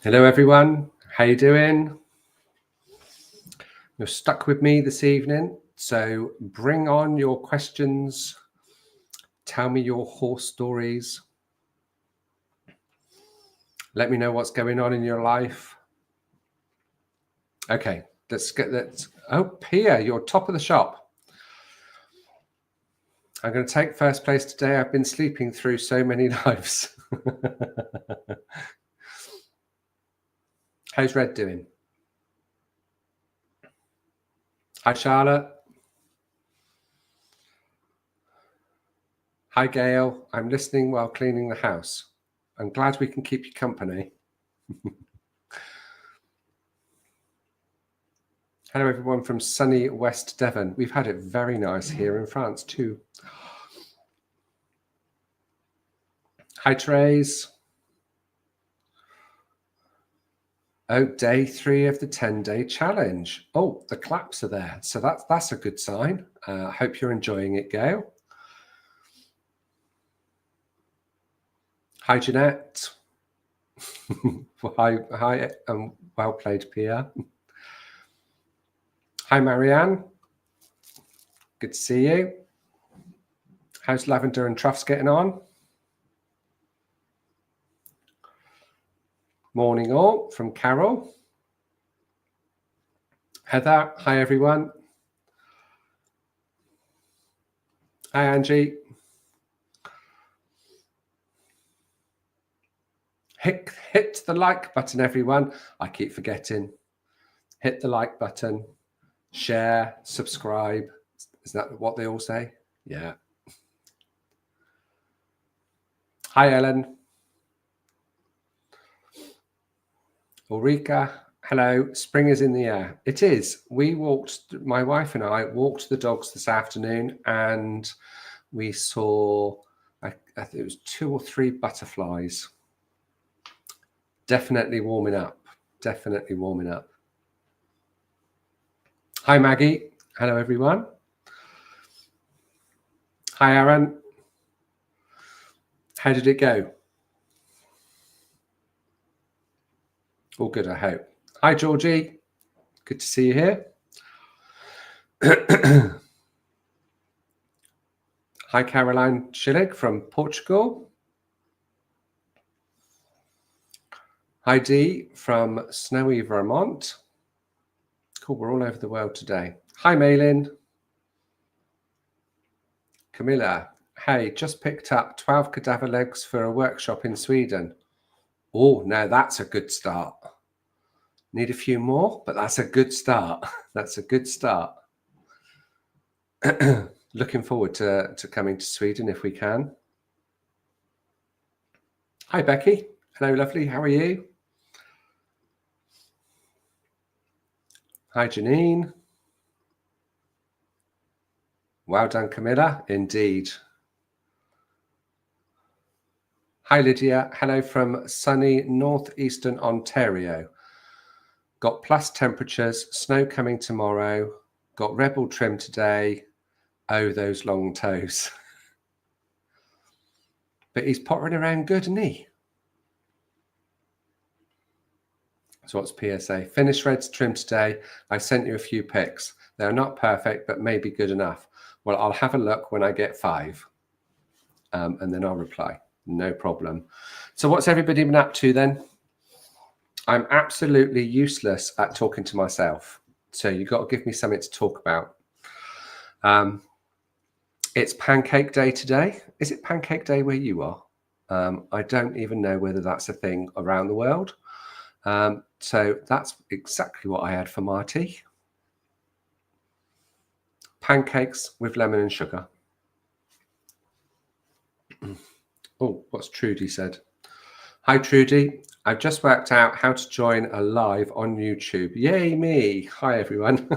Hello everyone, how you doing? You're stuck with me this evening, so bring on your questions. Tell me your horse stories. Let me know what's going on in your life. Okay, let's get that. Oh, Pia, you're top of the shop. I'm going to take first place today. I've been sleeping through so many lives. How's Red doing? Hi, Charlotte. Hi, Gail. I'm listening while cleaning the house. I'm glad we can keep you company. Hello, everyone from sunny West Devon. We've had it very nice here in France, too. Hi, Therese. Oh, day 3 of the 10-day challenge. Oh, the claps are there. So that's a good sign. Hope you're enjoying it, Gail. Hi, Jeanette. Hi, well played, Pia. Hi, Marianne. Good to see you. How's Lavender and Truffs getting on? Morning all from Carol. Heather, hi everyone. Hi Angie. Hit the like button, everyone. I keep forgetting. Hit the like button, share, subscribe. Is that what they all say? Yeah. Hi Ellen. Ulrika, hello. Spring is in the air. It is. My wife and I walked the dogs this afternoon and we saw, I think it was 2 or 3 butterflies. Definitely warming up. Definitely warming up. Hi Maggie. Hello everyone. Hi Aaron. How did it go? All good, I hope. Hi Georgie. Good to see you here. Hi Caroline Schillig from Portugal. Hi Dee from snowy Vermont. Cool, we're all over the world today. Hi Maylin. Camilla. Hey, just picked up 12 cadaver legs for a workshop in Sweden. Oh, now that's a good start. Need a few more, but that's a good start. That's a good start. Looking forward to coming to Sweden if we can. Hi, Becky. Hello, lovely. How are you? Hi, Janine. Well done, Camilla. Indeed. Hi, Lydia. Hello from sunny northeastern Ontario. Got plus temperatures, snow coming tomorrow. Got rebel trim today. Oh, those long toes. But he's pottering around good, isn't he? So what's PSA? Finished Red's trim today. I sent you a few pics. They're not perfect, but maybe good enough. Well, I'll have a look when I get 5. And then I'll reply. No problem. So what's everybody been up to then? I'm absolutely useless at talking to myself. So you've got to give me something to talk about. It's Pancake Day today. Is it Pancake Day where you are? I don't even know whether that's a thing around the world. So that's exactly what I had for my tea. Pancakes with lemon and sugar. Oh, what's Trudy said? Hi, Trudy. I've just worked out how to join a live on YouTube. Yay, me. Hi, everyone.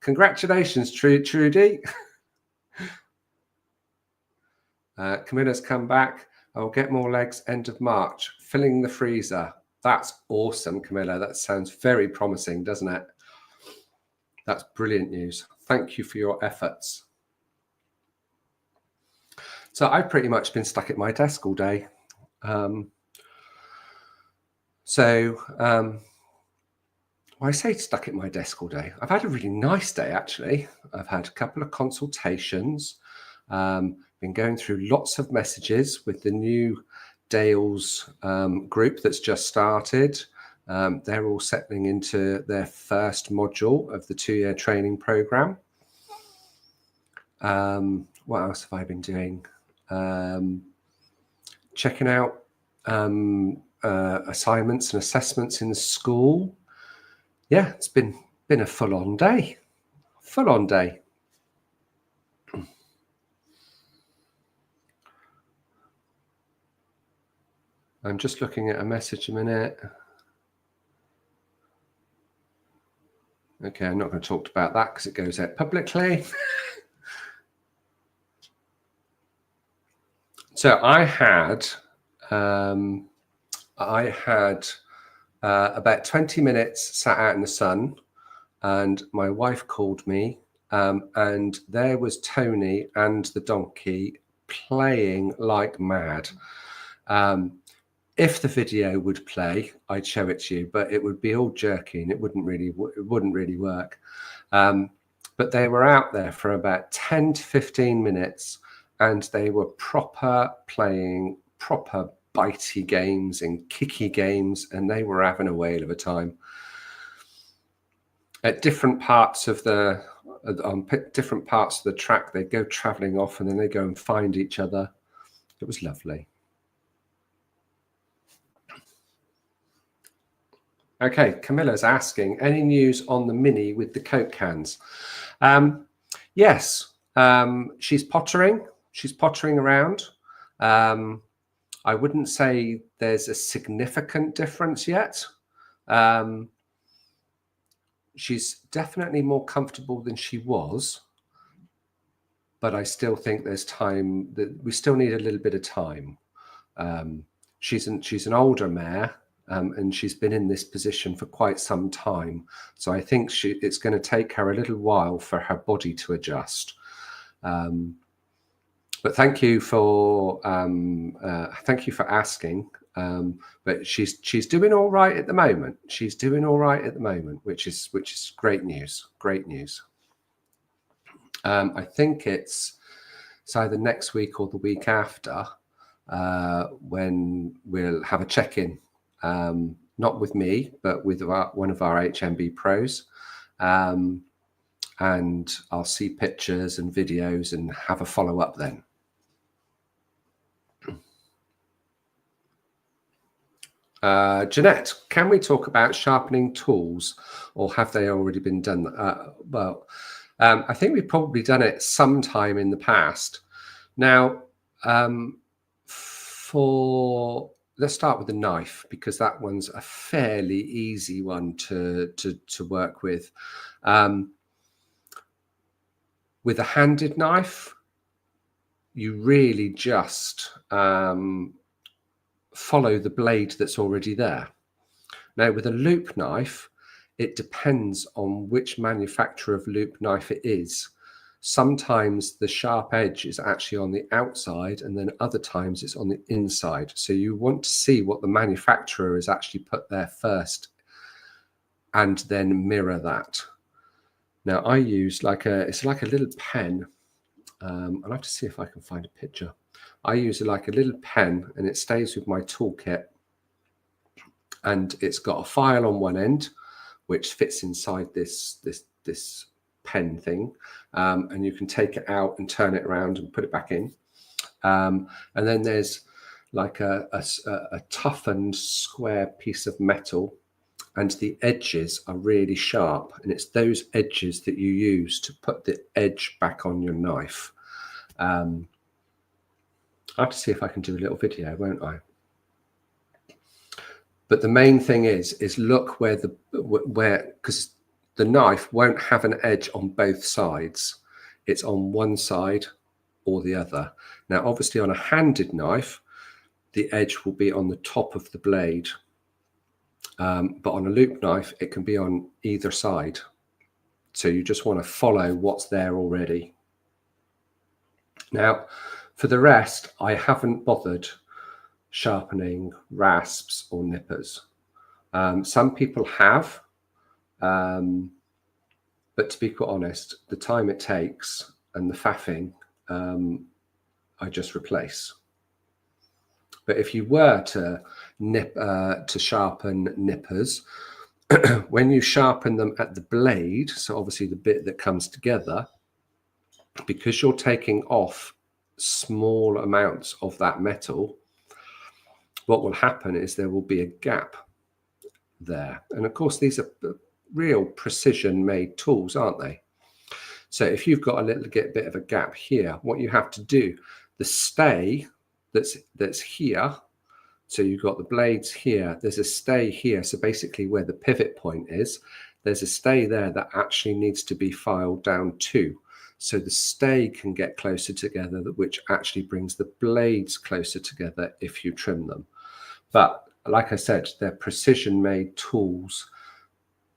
Congratulations, Trudy. Camilla's come back. I'll get more legs end of March. Filling the freezer. That's awesome, Camilla. That sounds very promising, doesn't it? That's brilliant news. Thank you for your efforts. So I've pretty much been stuck at my desk all day. So I say stuck at my desk all day. I've had a really nice day, actually. I've had a couple of consultations, been going through lots of messages with the new Dales group that's just started. They're all settling into their first module of the 2-year training program. What else have I been doing? Checking out assignments and assessments in the school. Yeah, it's been a full-on day. Full-on day. I'm just looking at a message a minute. Okay, I'm not going to talk about that because it goes out publicly. So I had about 20 minutes sat out in the sun, and my wife called me, and there was Tony and the donkey playing like mad. If the video would play, I'd show it to you, but it would be all jerky and it wouldn't really work. But they were out there for about 10 to 15 minutes, and they were playing proper bitey games and kicky games, and they were having a whale of a time. At different parts of the track, they go traveling off, and then they go and find each other. It was lovely. Okay, Camilla's asking, any news on the Mini with the Coke cans? Yes, she's pottering. She's pottering around. I wouldn't say there's a significant difference yet. She's definitely more comfortable than she was, but I still think there's time. That we still need a little bit of time. She's an older mare. And she's been in this position for quite some time. So I think it's going to take her a little while for her body to adjust. But thank you for asking. But she's doing all right at the moment. She's doing all right at the moment, which is great news. Great news. I think it's either next week or the week after when we'll have a check-in. Not with me, but with one of our HMB pros. And I'll see pictures and videos and have a follow-up then. Jeanette, can we talk about sharpening tools, or have they already been done? Well, I think we've probably done it sometime in the past. Now, let's start with the knife, because that one's a fairly easy one to work with. With a handed knife, you really just follow the blade that's already there. Now, with a loop knife, it depends on which manufacturer of loop knife it is. Sometimes the sharp edge is actually on the outside, and then other times it's on the inside. So you want to see what the manufacturer has actually put there first, and then mirror that. Now I use it's like a little pen. I'll have to see if I can find a picture. I use like a little pen, and it stays with my toolkit, and it's got a file on one end, which fits inside this pen thing, and you can take it out and turn it around and put it back in, and then there's like a toughened square piece of metal, and the edges are really sharp, and it's those edges that you use to put the edge back on your knife. I'll have to see if I can do a little video, won't I? But the main thing is look because the knife won't have an edge on both sides. It's on one side or the other. Now, obviously on a handed knife, the edge will be on the top of the blade. But on a loop knife, it can be on either side. So you just want to follow what's there already. Now, for the rest, I haven't bothered sharpening rasps or nippers. Some people have, but to be quite honest, the time it takes and the faffing, I just replace. But if you were to sharpen nippers, when you sharpen them at the blade, so obviously the bit that comes together, because you're taking off small amounts of that metal, what will happen is there will be a gap there. And of course, these are real precision made tools, aren't they? So if you've got a little bit of a gap here, what you have to do, the stay that's here, so you've got the blades here, there's a stay here. So basically where the pivot point is, there's a stay there that actually needs to be filed down too. So the stay can get closer together, which actually brings the blades closer together if you trim them. But like I said, they're precision made tools.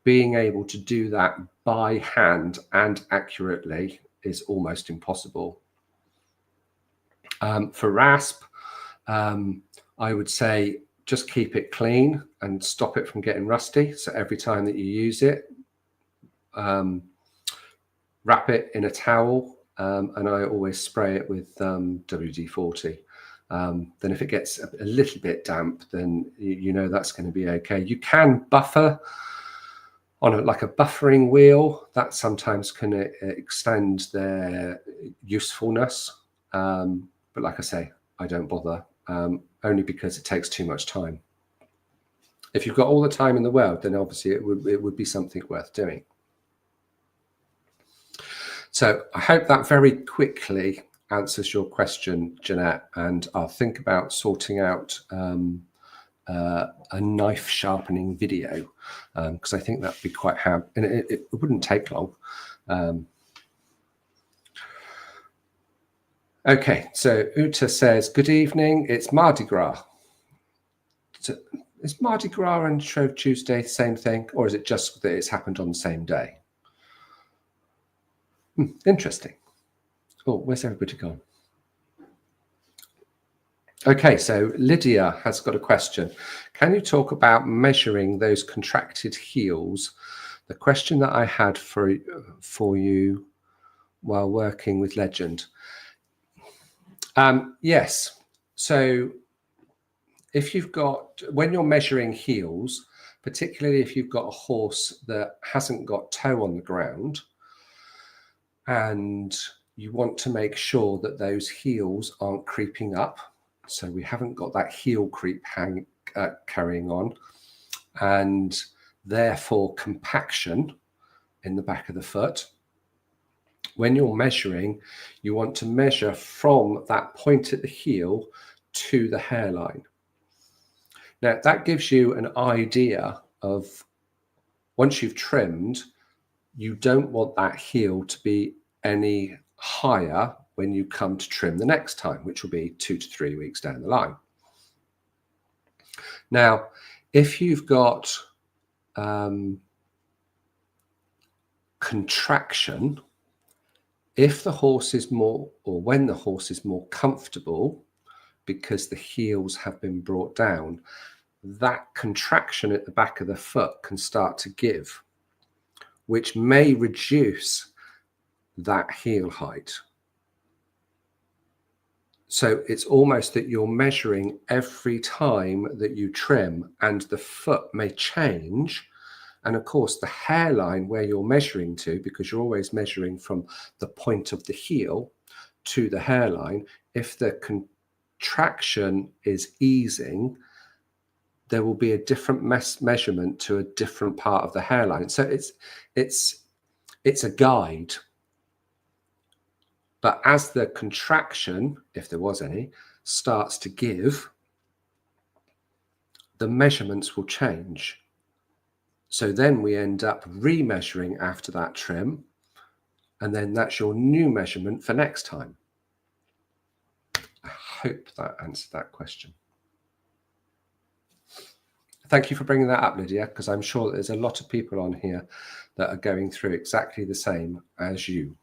Being able to do that by hand and accurately is almost impossible. For rasp, I would say just keep it clean and stop it from getting rusty. So every time that you use it, wrap it in a towel, and I always spray it with WD-40. Then if it gets a little bit damp, then you know that's going to be okay. You can buffer on like a buffering wheel. That sometimes can extend their usefulness. But like I say, I don't bother, only because it takes too much time. If you've got all the time in the world, then obviously it would be something worth doing. So I hope that very quickly answers your question, Jeanette, and I'll think about sorting out a knife sharpening video, because I think that'd be quite handy, and it wouldn't take long. Okay, so Uta says, good evening, it's Mardi Gras. So, is Mardi Gras and Shrove Tuesday the same thing, or is it just that it's happened on the same day? Interesting. Oh, where's everybody gone? Okay, so Lydia has got a question. Can you talk about measuring those contracted heels? The question that I had for you while working with Legend. Yes. So if you've got, when you're measuring heels, particularly if you've got a horse that hasn't got toe on the ground, and you want to make sure that those heels aren't creeping up, so we haven't got that heel creep carrying on, and therefore compaction in the back of the foot. When you're measuring, you want to measure from that point at the heel to the hairline. Now that gives you an idea of, once you've trimmed, you don't want that heel to be any higher when you come to trim the next time, which will be 2 to 3 weeks down the line. Now, if you've got contraction, if the horse is more, or when the horse is more comfortable because the heels have been brought down, that contraction at the back of the foot can start to give, which may reduce that heel height. So it's almost that you're measuring every time that you trim, and the foot may change. And of course, the hairline where you're measuring to, because you're always measuring from the point of the heel to the hairline, if the contraction is easing, there will be a different measurement to a different part of the hairline. So it's a guide. But as the contraction, if there was any, starts to give, the measurements will change. So then we end up remeasuring after that trim, and then that's your new measurement for next time. I hope that answered that question. Thank you for bringing that up, Lydia, because I'm sure that there's a lot of people on here that are going through exactly the same as you.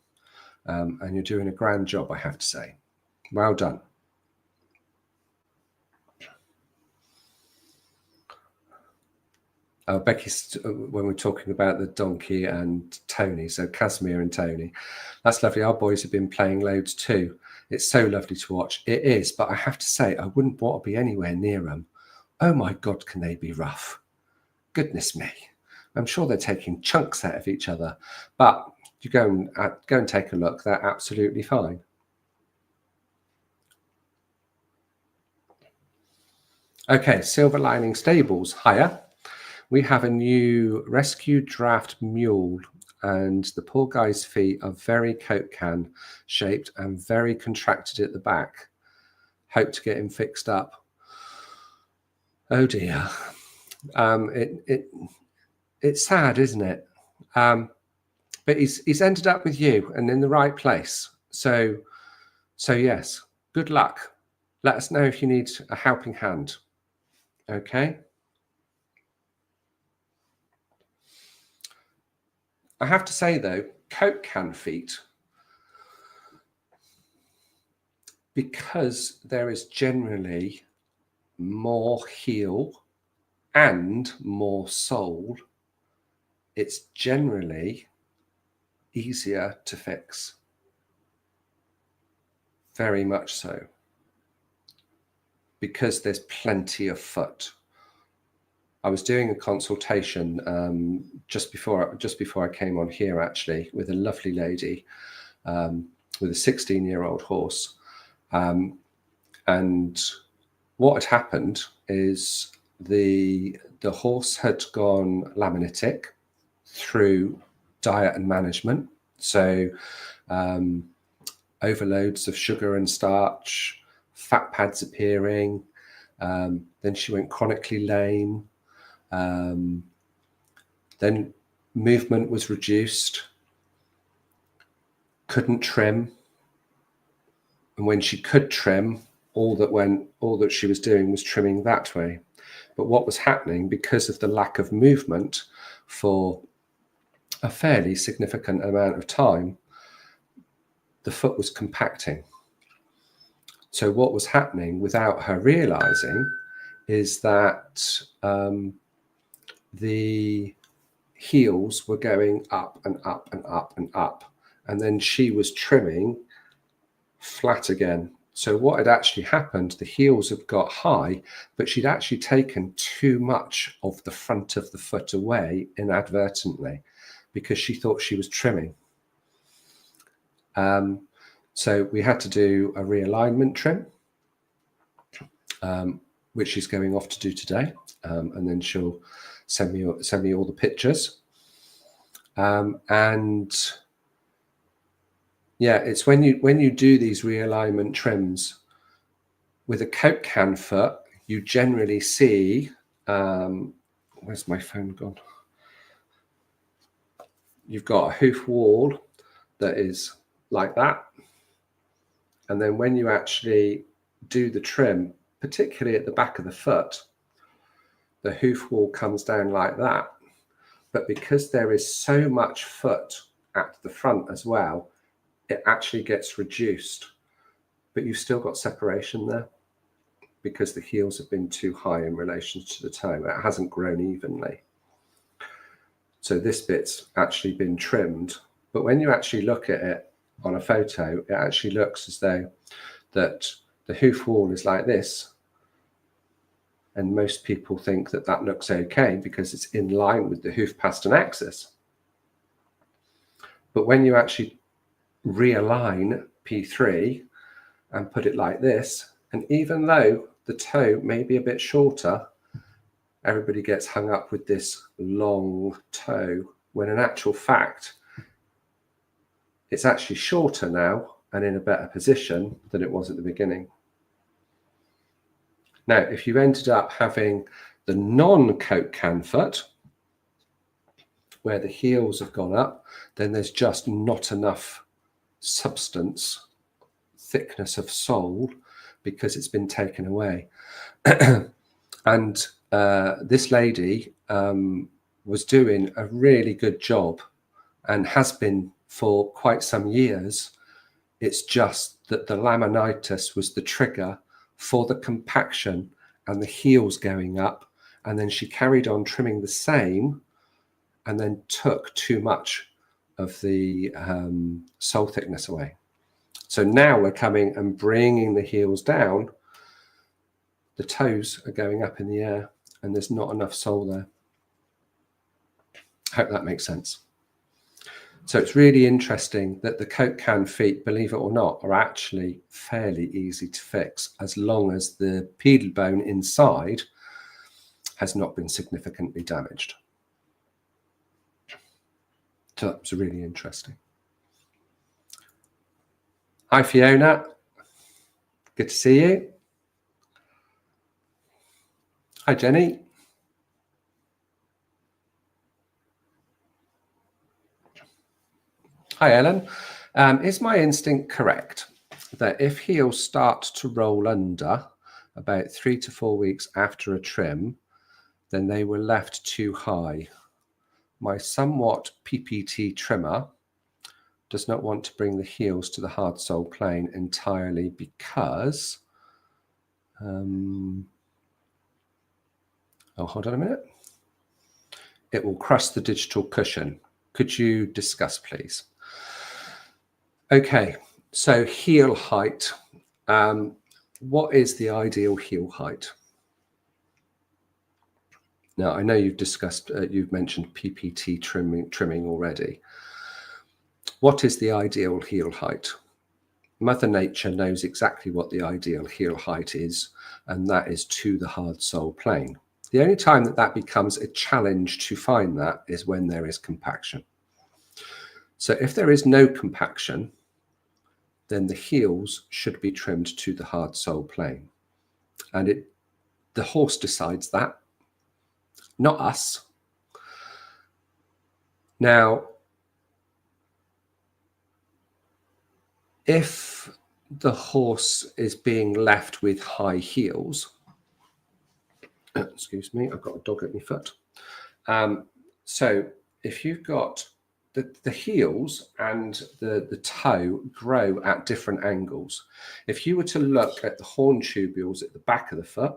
And you're doing a grand job, I have to say. Well done. Becky's, when we're talking about the donkey and Tony, so Casimir and Tony, that's lovely. Our boys have been playing loads too. It's so lovely to watch. It is, but I have to say, I wouldn't want to be anywhere near them. Oh my God, can they be rough? Goodness me. I'm sure they're taking chunks out of each other, but you go and take a look. They're absolutely fine. Okay, Silver Lining Stables, hiya. We have a new rescue draft mule, and the poor guy's feet are very Coke can shaped and very contracted at the back. Hope to get him fixed up. Oh dear. It's sad, isn't it? But he's ended up with you and in the right place. So yes, good luck. Let us know if you need a helping hand. Okay. I have to say though, Coke can feet, because there is generally more heel and more sole, it's generally easier to fix. Very much so. Because there's plenty of foot. I was doing a consultation just before I came on here, actually, with a lovely lady with a 16-year-old horse. And what had happened is the horse had gone laminitic through diet and management. So overloads of sugar and starch, fat pads appearing. Then she went chronically lame. Then movement was reduced, couldn't trim. And when she could trim, all that she was doing was trimming that way. But what was happening, because of the lack of movement for a fairly significant amount of time, the foot was compacting. So what was happening without her realizing is that the heels were going up and up and up and up. And then she was trimming flat again. So what had actually happened, the heels had got high, but she'd actually taken too much of the front of the foot away inadvertently because she thought she was trimming. So we had to do a realignment trim, which she's going off to do today. And then she'll send me all the pictures. And yeah, it's when you do these realignment trims with a Coke can foot, you generally see, where's my phone gone? You've got a hoof wall that is like that. And then when you actually do the trim, particularly at the back of the foot, the hoof wall comes down like that. But because there is so much foot at the front as well, it actually gets reduced. But you've still got separation there because the heels have been too high in relation to the toe. It hasn't grown evenly. So this bit's actually been trimmed. But when you actually look at it on a photo, it actually looks as though that the hoof wall is like this. And most people think that that looks okay because it's in line with the hoof pastern axis. But when you actually realign P3 and put it like this, and even though the toe may be a bit shorter, everybody gets hung up with this long toe, when in actual fact, it's actually shorter now and in a better position than it was at the beginning. Now, if you ended up having the non-Coke can foot, where the heels have gone up, then there's just not enough substance, thickness of sole, because it's been taken away. And this lady was doing a really good job and has been for quite some years. It's just that the laminitis was the trigger for the compaction and the heels going up And then she carried on trimming the same and then took too much of the sole thickness away. So now we're coming and bringing the heels down. The toes are going up in the air and there's not enough sole there. I hope that makes sense. So it's really interesting that the Coke can feet, believe it or not, are actually fairly easy to fix as long as the pedal bone inside has not been significantly damaged. So that was really interesting. Hi, Fiona. Good to see you. Hi, Jenny. Hi, Ellen. Is my instinct correct that if heels start to roll under about 3 to 4 weeks after a trim, then they were left too high? My somewhat PPT trimmer does not want to bring the heels to the hard sole plane entirely because, oh, hold on a minute. It will crush the digital cushion. Could you discuss, please? Okay, so heel height. What is the ideal heel height? Now, I know you've discussed, you've mentioned PPT trimming already. What is the ideal heel height? Mother Nature knows exactly what the ideal heel height is, and that is to the hard sole plane. The only time that that becomes a challenge to find that is when there is compaction. So if there is no compaction, then the heels should be trimmed to the hard sole plane. And the horse decides that, not us. Now, if the horse is being left with high heels, excuse me, I've got a dog at my foot. So if you've got the heels and the toe grow at different angles. If you were to look at the horn tubules at the back of the foot,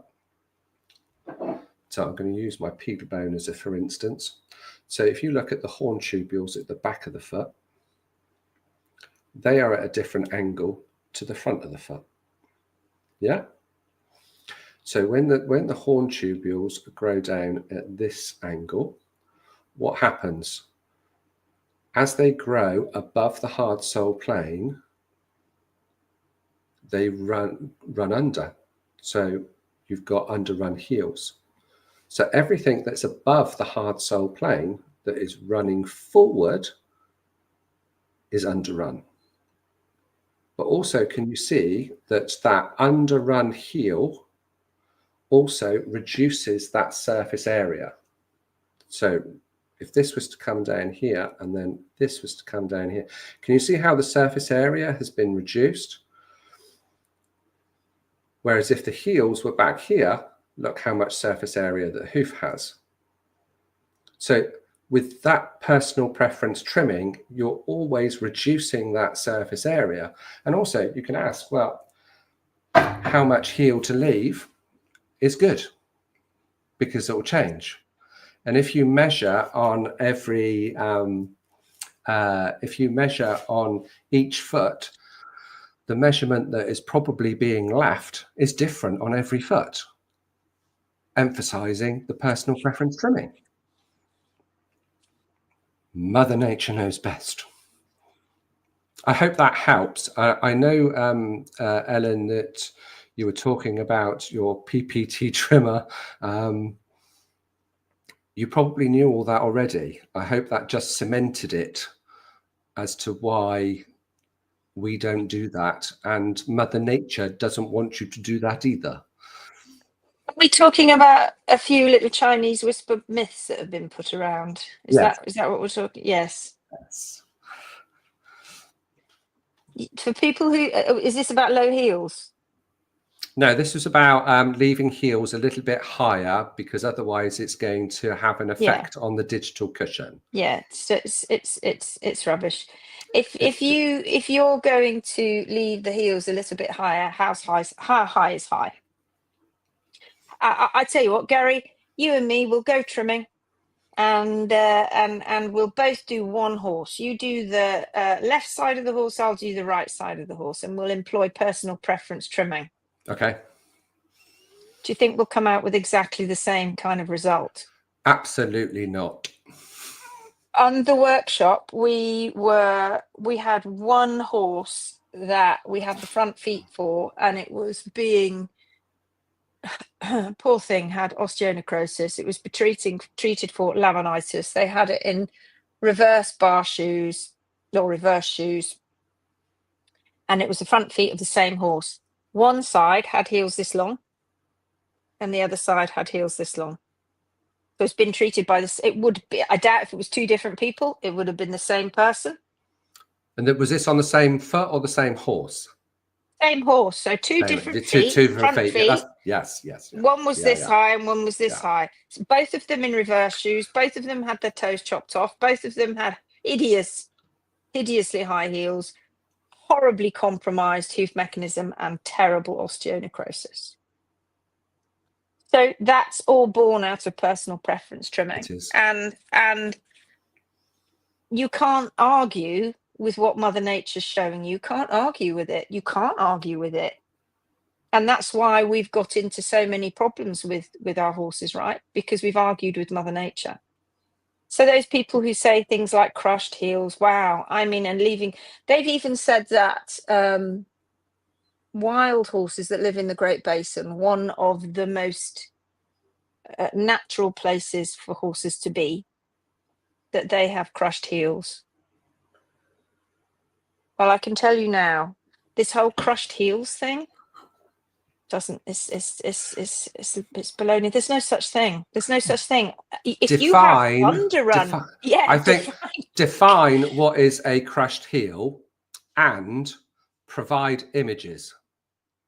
so I'm going to use my pedal bone as a for instance. So if you look at the horn tubules at the back of the foot, they are at a different angle to the front of the foot. Yeah. So when the horn tubules grow down at this angle, what happens? As they grow above the hard sole plane, they run under. So you've got underrun heels. So everything that's above the hard sole plane that is running forward is underrun. But also, can you see that that underrun heel also reduces that surface area? So if this was to come down here and then this was to come down here, can you see how the surface area has been reduced? Whereas if the heels were back here, look how much surface area the hoof has. So with that personal preference trimming, you're always reducing that surface area. And also you can ask, well, how much heel to leave is good because it will change. And if you measure on every, if you measure on each foot, the measurement that is probably being left is different on every foot, emphasizing the personal preference trimming. Mother Nature knows best. I hope that helps. I know, Ellen, that you were talking about your PPT trimmer. You probably knew all that already. I hope that just cemented it as to why we don't do that. And Mother Nature doesn't want you to do that either. Are we talking about a few little Chinese whisper myths that have been put around? Is that what we're talking? Yes. Yes. For people who, is this about low heels? No, this was about leaving heels a little bit higher because otherwise it's going to have an effect on the digital cushion. Yeah, so it's rubbish. If you're going to leave the heels a little bit higher, how high is high? I tell you what, Garry, you and me will go trimming, and we'll both do one horse. You do the left side of the horse, I'll do the right side of the horse, and we'll employ personal preference trimming. Okay. Do you think we'll come out with exactly the same kind of result? Absolutely not. On the workshop, we had one horse that we had the front feet for, and it was being poor thing, had osteonecrosis. It was treated for laminitis. They had it in reverse bar shoes or reverse shoes, and it was the front feet of the same horse. One side had heels this long, and the other side had heels this long. So it's been treated by this. It would be, I doubt if it was two different people, it would have been the same person. And was this on the same foot or the same horse? Same horse. So two different feet. Two different front feet. feet. Yes. One was this high and one was this high. So both of them in reverse shoes. Both of them had their toes chopped off. Both of them had hideously high heels, horribly compromised hoof mechanism, and terrible osteonecrosis. So that's all born out of personal preference trimming. It is. And you can't argue with what Mother Nature's showing you. You can't argue with it. You can't argue with it. And that's why we've got into so many problems with our horses, right? Because we've argued with Mother Nature. So those people who say things like crushed heels, wow, I mean, and leaving, they've even said that wild horses that live in the Great Basin, one of the most natural places for horses to be, that they have crushed heels. Well, I can tell you now, this whole crushed heels thing it's baloney. There's no such thing. There's no such thing. If you have underrun, define what is a crushed heel and provide images.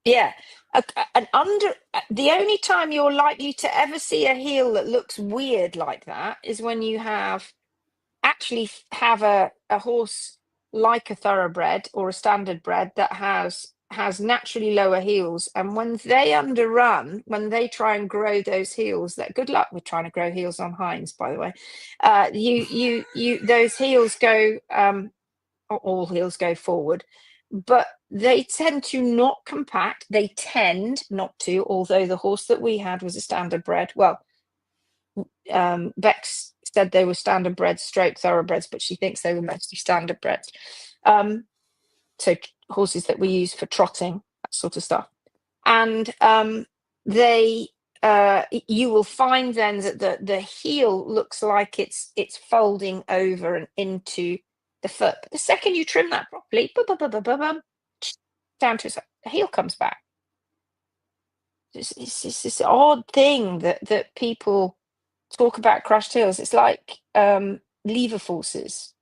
Yeah, the only time you're likely to ever see a heel that looks weird like that is when you have a horse like a thoroughbred or a standard bred that has naturally lower heels, and when they underrun, when they try and grow those heels, that good luck with trying to grow heels on hinds, by the way. Those heels go all heels go forward, but they tend to not compact. They tend not to, although the horse that we had was a standard bred. Well, Bex said they were standard breds stroke thoroughbreds, but she thinks they were mostly standard breds. So horses that we use for trotting, that sort of stuff. And you will find then that the heel looks like it's folding over and into the foot. But the second you trim that properly, down to the heel comes back. It's this odd thing that people talk about crushed heels. It's like lever forces.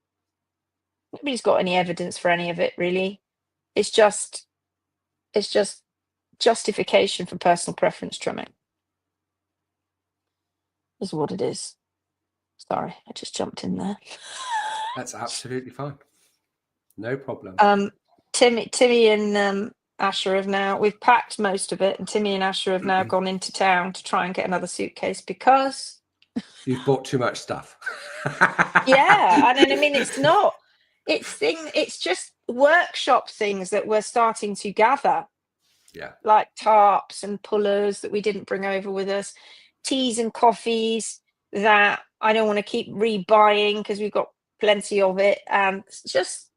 Nobody's got any evidence for any of it, really. It's just justification for personal preference trimming. Is what it is. Sorry, I just jumped in there. That's absolutely fine. No problem. Timmy and Asher have now, we've packed most of it, and Timmy and Asher have now gone into town to try and get another suitcase because you've bought too much stuff. Yeah, and I mean, it's just workshop things that we're starting to gather. Yeah. Like tarps and pullers that we didn't bring over with us, teas and coffees that I don't want to keep rebuying because we've got plenty of it. And it's just,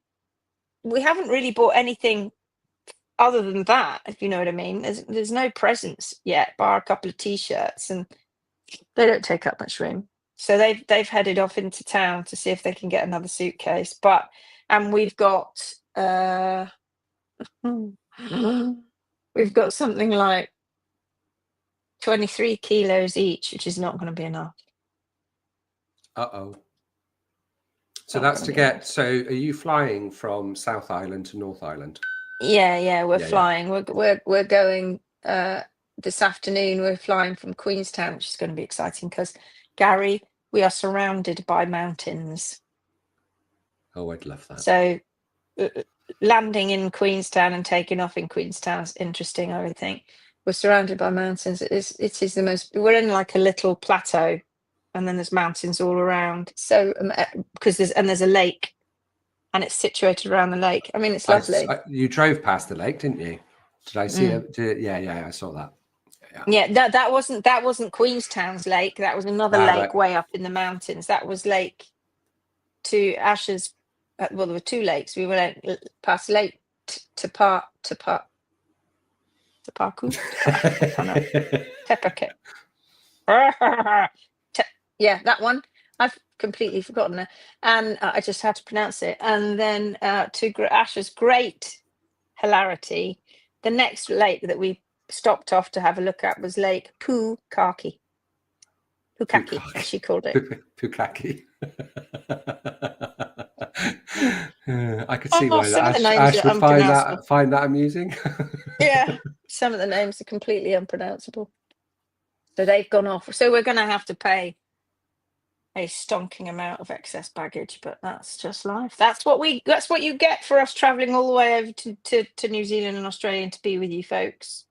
we haven't really bought anything other than that, if you know what I mean. There's no presents yet, bar a couple of t-shirts, and they don't take up much room. So they've headed off into town to see if they can get another suitcase. And we've got something like 23 kilos each, which is not going to be enough. Uh-oh. So that's to get, so are you flying from South Island to North Island? Yeah, we're flying. Yeah. We're going this afternoon. We're flying from Queenstown, which is going to be exciting because, Garry, we are surrounded by mountains. Oh, I'd love that. So landing in Queenstown and taking off in Queenstown is interesting, I would think. We're surrounded by mountains. It is the most. We're in like a little plateau, and then there's mountains all around. So because there's a lake, and it's situated around the lake. I mean, it's lovely. You drove past the lake, didn't you? Did I see it? Yeah, I saw that. Yeah, that wasn't Queenstown's lake. That was another lake way up in the mountains. That was Lake to Ashes. Well, there were two lakes. We went past Lake to Parku. Tepake. Yeah, that one. I've completely forgotten it, and I just had to pronounce it. And then to Ash's great hilarity, the next lake that we stopped off to have a look at was Lake Pukaki, as she called it. Pukaki. I could see why Ash would find that amusing. Yeah, some of the names are completely unpronounceable. So they've gone off. So we're going to have to pay a stonking amount of excess baggage, but that's just life. That's what you get for us traveling all the way over to New Zealand and Australia to be with you folks.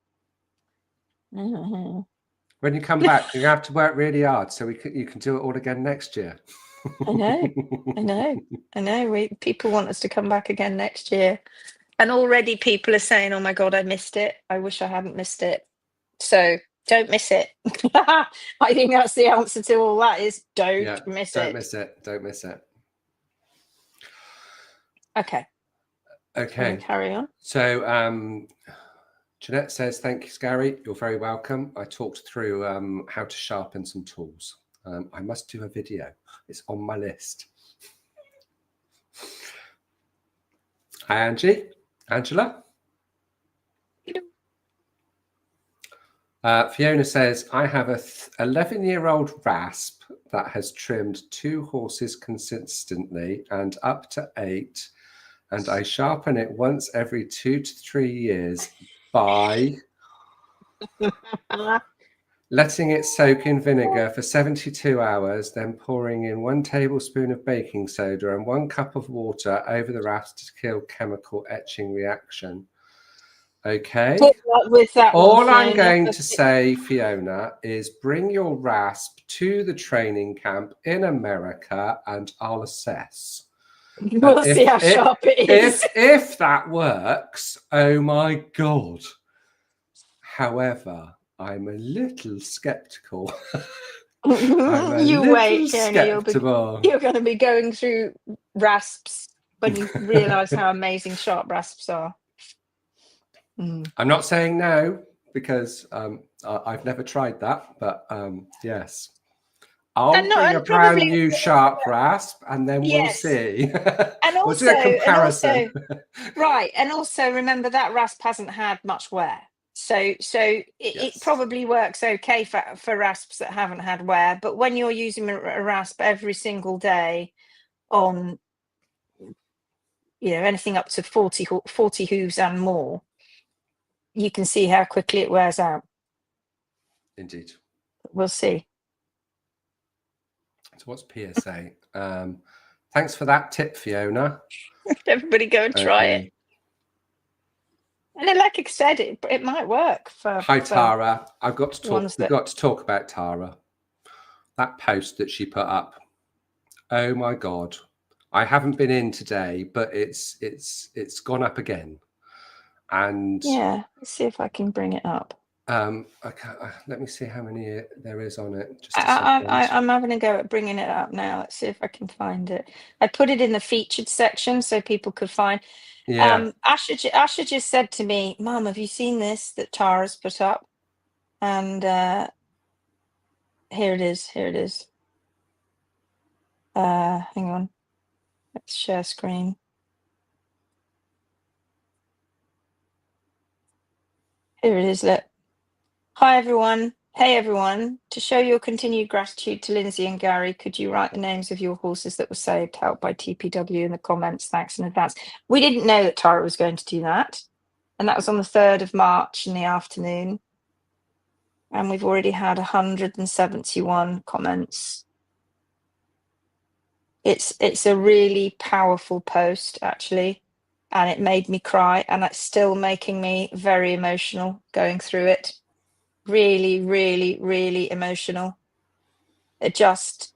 When you come back, you have to work really hard so you can do it all again next year. I know. People want us to come back again next year, and already people are saying, "Oh my God, I missed it. I wish I hadn't missed it." So don't miss it. I think that's the answer to all that is don't miss it. Don't miss it. Okay. Carry on. So Jeanette says, thank you, Garry. You're very welcome. I talked through how to sharpen some tools. I must do a video. It's on my list. Hi, Angela. Fiona says, I have a 11-year-old rasp that has trimmed 2 horses consistently and up to 8, and I sharpen it once every 2 to 3 years by letting it soak in vinegar for 72 hours, then pouring in 1 tablespoon of baking soda and 1 cup of water over the rasp to kill chemical etching reaction. Okay. With that all I'm going to say, Fiona, is bring your rasp to the training camp in America and I'll assess. We'll see how sharp it is. If that works, oh my God. However, I'm a little skeptical. You wait, Fiona. You're going to be going through rasps when you realise how amazing sharp rasps are. I'm not saying no because I've never tried that, but yes. I'll bring a brand new sharp rasp and then we'll see. And also, we'll do a comparison. And also remember that rasp hasn't had much wear. So it probably works okay for rasps that haven't had wear, but when you're using a rasp every single day on anything up to 40 hooves and more, you can see how quickly it wears out. Indeed. We'll see. So what's PSA? Thanks for that tip, Fiona. Everybody go and try it. And like I said, it might work for. Hi, Tara. We've got to talk about Tara. That post that she put up. Oh my God! I haven't been in today, but it's gone up again. And yeah, let's see if I can bring it up. Let me see how many there is on it. Just I'm having a go at bringing it up now. Let's see if I can find it. I put it in the featured section so people could find. Yeah. Asha just said to me, "Mum, have you seen this that Tara's put up?" And here it is. Hang on. Let's share screen. Here it is. Look. Hi, everyone. Hey, everyone. To show your continued gratitude to Lindsay and Garry, could you write the names of your horses that were saved, helped by TPW in the comments? Thanks in advance. We didn't know that Tara was going to do that. And that was on the 3rd of March in the afternoon. And we've already had 171 comments. It's a really powerful post, actually. and it made me cry, and it's still making me very emotional going through it. Really, really, really emotional. It just,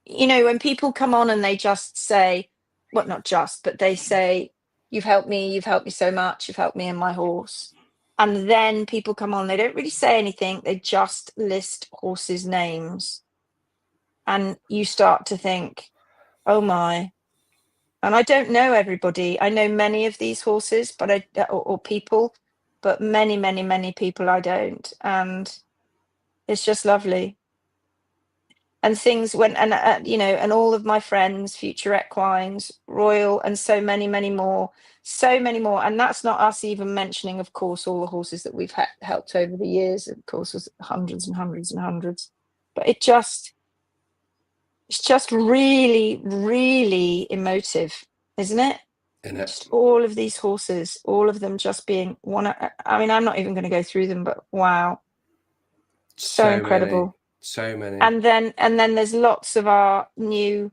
you know, when people come on and they just say, well, not just, but they say, you've helped me so much, you've helped me and my horse. And then people come on, they don't really say anything, they just list horses' names. And you start to think, oh my. And I don't know everybody. I know many of these horses, but or people, but many, many, many people I don't. And it's just lovely. And things went, and you know, and all of my friends, future equines, royal, and so many, many more, and that's not us even mentioning, of course, all the horses that we've helped over the years. Of course, was hundreds and hundreds and hundreds. But it's just really, really emotive, isn't it? Just all of these horses, all of them just being one. I mean, I'm not even going to go through them, but wow, so incredible. So many. And then there's lots of our new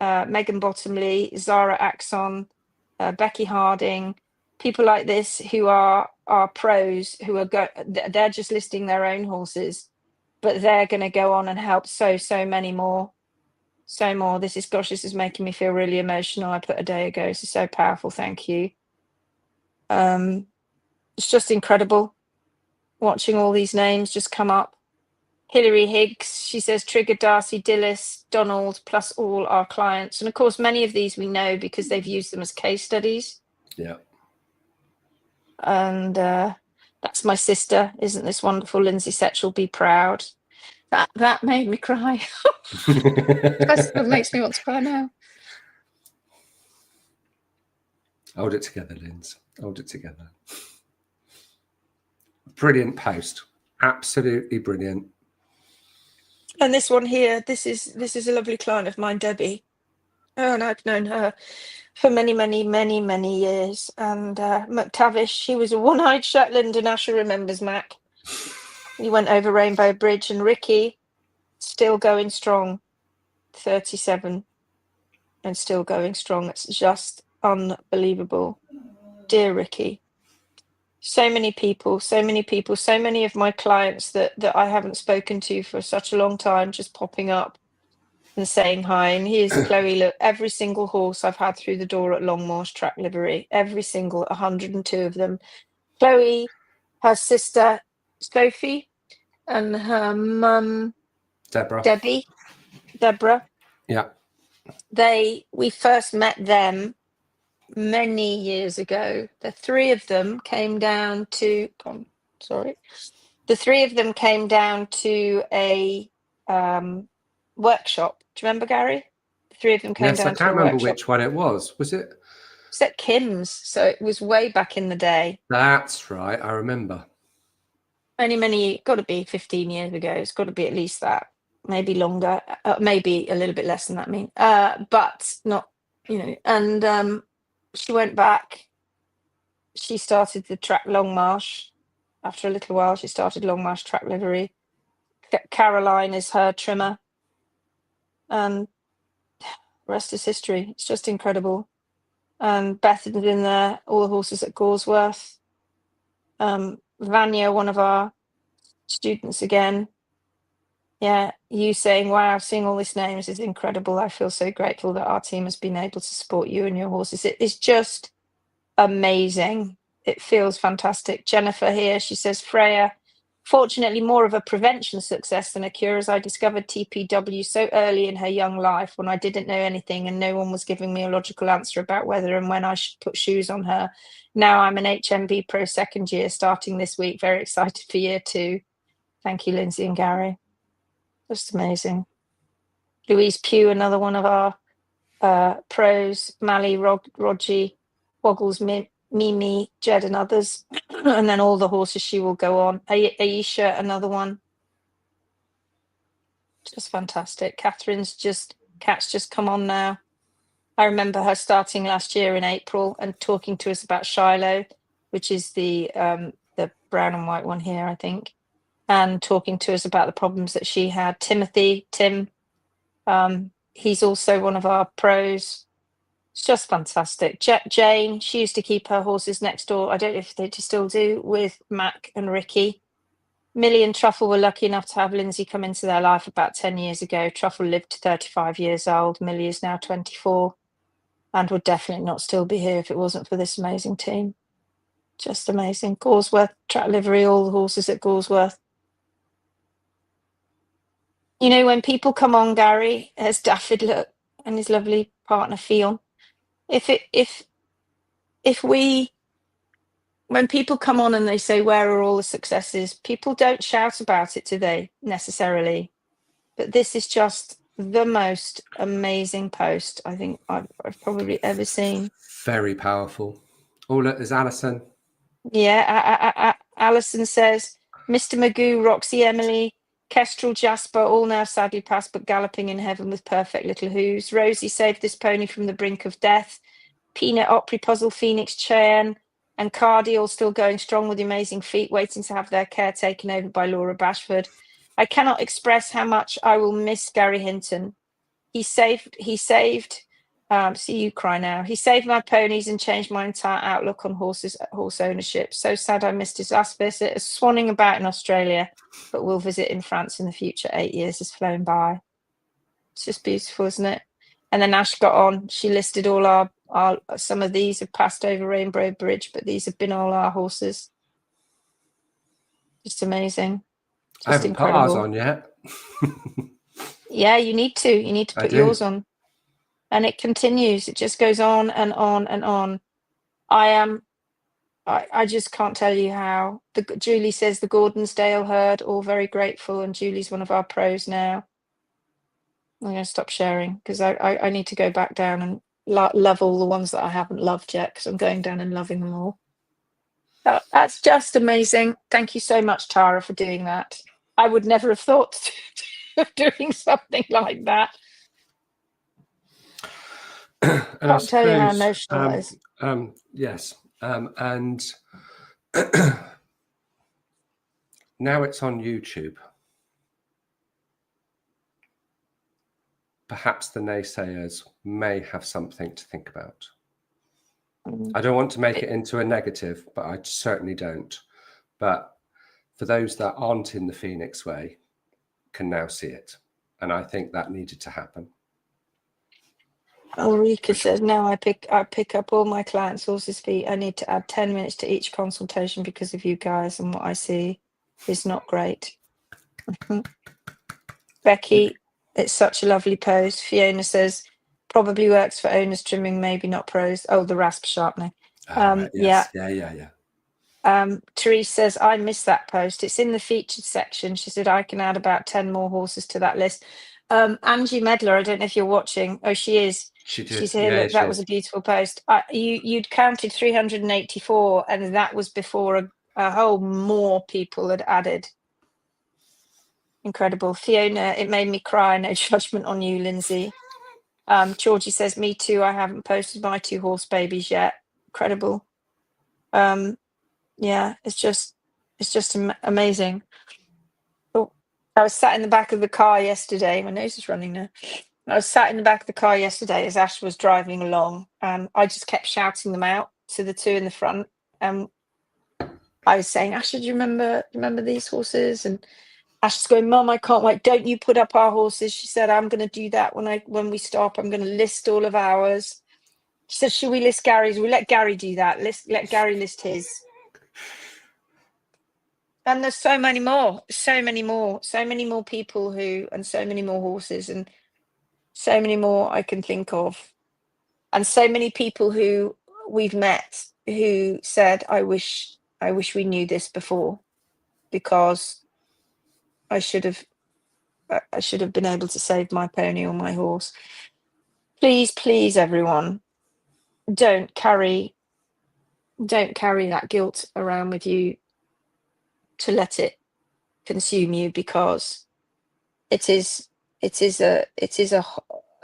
Megan Bottomley, Zara Axon, Becky Harding, people like this who are pros, who are they're just listing their own horses, but they're going to go on and help so many more. So more. This is making me feel really emotional. I put a day ago. This is so powerful. Thank you. It's just incredible watching all these names just come up. Hilary Higgs, she says, Trigger, Darcy, Dillis, Donald, plus all our clients. And of course, many of these we know because they've used them as case studies. Yeah. And that's my sister. Isn't this wonderful? Lindsay Setchell, be proud. That made me cry. That makes me want to cry now. Hold it together, Linz. Hold it together. Brilliant post. Absolutely brilliant. And this one here, this is a lovely client of mine, Debbie. Oh, and I've known her for many, many, many, many years. And McTavish, she was a one-eyed Shetland, and Asher remembers Mac. He went over Rainbow Bridge, and Ricky, still going strong, 37, and still going strong. It's just unbelievable. Dear Ricky. So many people, so many of my clients that I haven't spoken to for such a long time, just popping up and saying hi. And here's Chloe. Look, every single horse I've had through the door at Longmarsh Track Livery, every single 102 of them. Chloe, her sister Sophie, and her mum Deborah. Yeah. We first met them many years ago. The three of them came down to a workshop. Do you remember, Garry? The three of them came down to a workshop. Yes, I can't remember which one it was. Was it? It's at Kim's, so it was way back in the day. That's right, I remember. Many, got to be 15 years ago. It's got to be at least that. Maybe longer, maybe a little bit less than that, I mean. But not, you know, and she went back. She started the track Longmarsh. After a little while, she started Longmarsh Track Livery. Caroline is her trimmer. And the rest is history. It's just incredible. And Beth is in there, all the horses at Goresworth. Vanya, one of our students again. Yeah, you saying, wow, seeing all these names is incredible. I feel so grateful that our team has been able to support you and your horses. It is just amazing. It feels fantastic. Jennifer here, she says, Freya, fortunately more of a prevention success than a cure, as I discovered TPW so early in her young life when I didn't know anything and no one was giving me a logical answer about whether and when I should put shoes on her. Now I'm an HMB Pro second year starting this week. Very excited for year 2. Thank you, Lindsay and Garry. Just amazing. Louise Pugh, another one of our pros. Mally, Rogie, Woggles, Mimi, Jed and others. And then all the horses she will go on. Aisha, another one. Just fantastic. Catherine's Cat's just come on now. I remember her starting last year in April and talking to us about Shiloh, which is the brown and white one here, I think. And talking to us about the problems that she had. Tim, he's also one of our pros. It's just fantastic. Jane, she used to keep her horses next door. I don't know if they still do, with Mac and Ricky. Millie and Truffle were lucky enough to have Lindsay come into their life about 10 years ago. Truffle lived to 35 years old. Millie is now 24 and would definitely not still be here if it wasn't for this amazing team. Just amazing. Goresworth, track livery, all the horses at Goresworth. You know, when people come on, Garry, as Daffyd look and his lovely partner Fionn, when people come on and they say, where are all the successes? People don't shout about it, do they, necessarily? But this is just the most amazing post I think I've probably ever seen. Very powerful. Oh, look, there's Alison. Yeah, Alison says, Mr. Magoo, Roxy, Emily, Kestrel, Jasper, all now sadly past, but galloping in heaven with perfect little hooves. Rosie saved this pony from the brink of death. Peanut, Opry, Puzzle, Phoenix, Cheyenne, and Cardi all still going strong with amazing feet, waiting to have their care taken over by Laura Bashford. I cannot express how much I will miss Garry Hinton. He saved, see you cry now. He saved my ponies and changed my entire outlook on horse ownership. So sad I missed his last visit. Is swanning about in Australia, but will visit in France in the future. 8 years has flown by. It's just beautiful, isn't it? And then Ash got on. She listed all our some of these have passed over Rainbow Bridge, but these have been all our horses. Just amazing. Just I haven't incredible. put ours on yet. Yeah, you need to. You need to put yours on. And it continues. It just goes on and on and on. I just can't tell you how. Julie says the Gordonsdale herd, all very grateful, and Julie's one of our pros now. I'm going to stop sharing because I need to go back down and love all the ones that I haven't loved yet, because I'm going down and loving them all. That's just amazing. Thank you so much, Tara, for doing that. I would never have thought of doing something like that. And Can't tell you how emotional that is. Yes. And now it's on YouTube. Perhaps the naysayers may have something to think about. I don't want to make it into a negative, but I certainly don't. But for those that aren't in the Phoenix way, can now see it. And I think that needed to happen. Ulrika says, now I pick up all my clients' horses' feet. I need to add 10 minutes to each consultation because of you guys, and what I see is not great. Becky, it's such a lovely post. Fiona says, probably works for owners trimming, maybe not pros. Oh, the rasp sharpening. Right, yes. Yeah. Therese says, I missed that post. It's in the featured section. She said, I can add about 10 more horses to that list. Angie Medler, I don't know if you're watching. Oh, she is. She did. She's here. Look, that was a beautiful post. You'd counted 384, and that was before a whole more people had added. Incredible. Fiona, it made me cry. No judgment on you, Lindsay. Georgie says, me too. I haven't posted my 2 horse babies yet. Incredible. Yeah, it's just amazing. Oh, I was sat in the back of the car yesterday. My nose is running now. I was sat in the back of the car yesterday as Ash was driving along, and I just kept shouting them out to the 2 in the front. I was saying, Ash, do you remember these horses? And Ash is going, Mum, I can't wait. Don't you put up our horses? She said, I'm going to do that when we stop. I'm going to list all of ours. She said, should we list Garry's? We let Garry do that. Let Garry list his. And there's so many more people and so many more horses, and so many more I can think of. And so many people who we've met who said, I wish we knew this before, because I should have been able to save my pony or my horse. Please, everyone, don't carry that guilt around with you to let it consume you, because it is a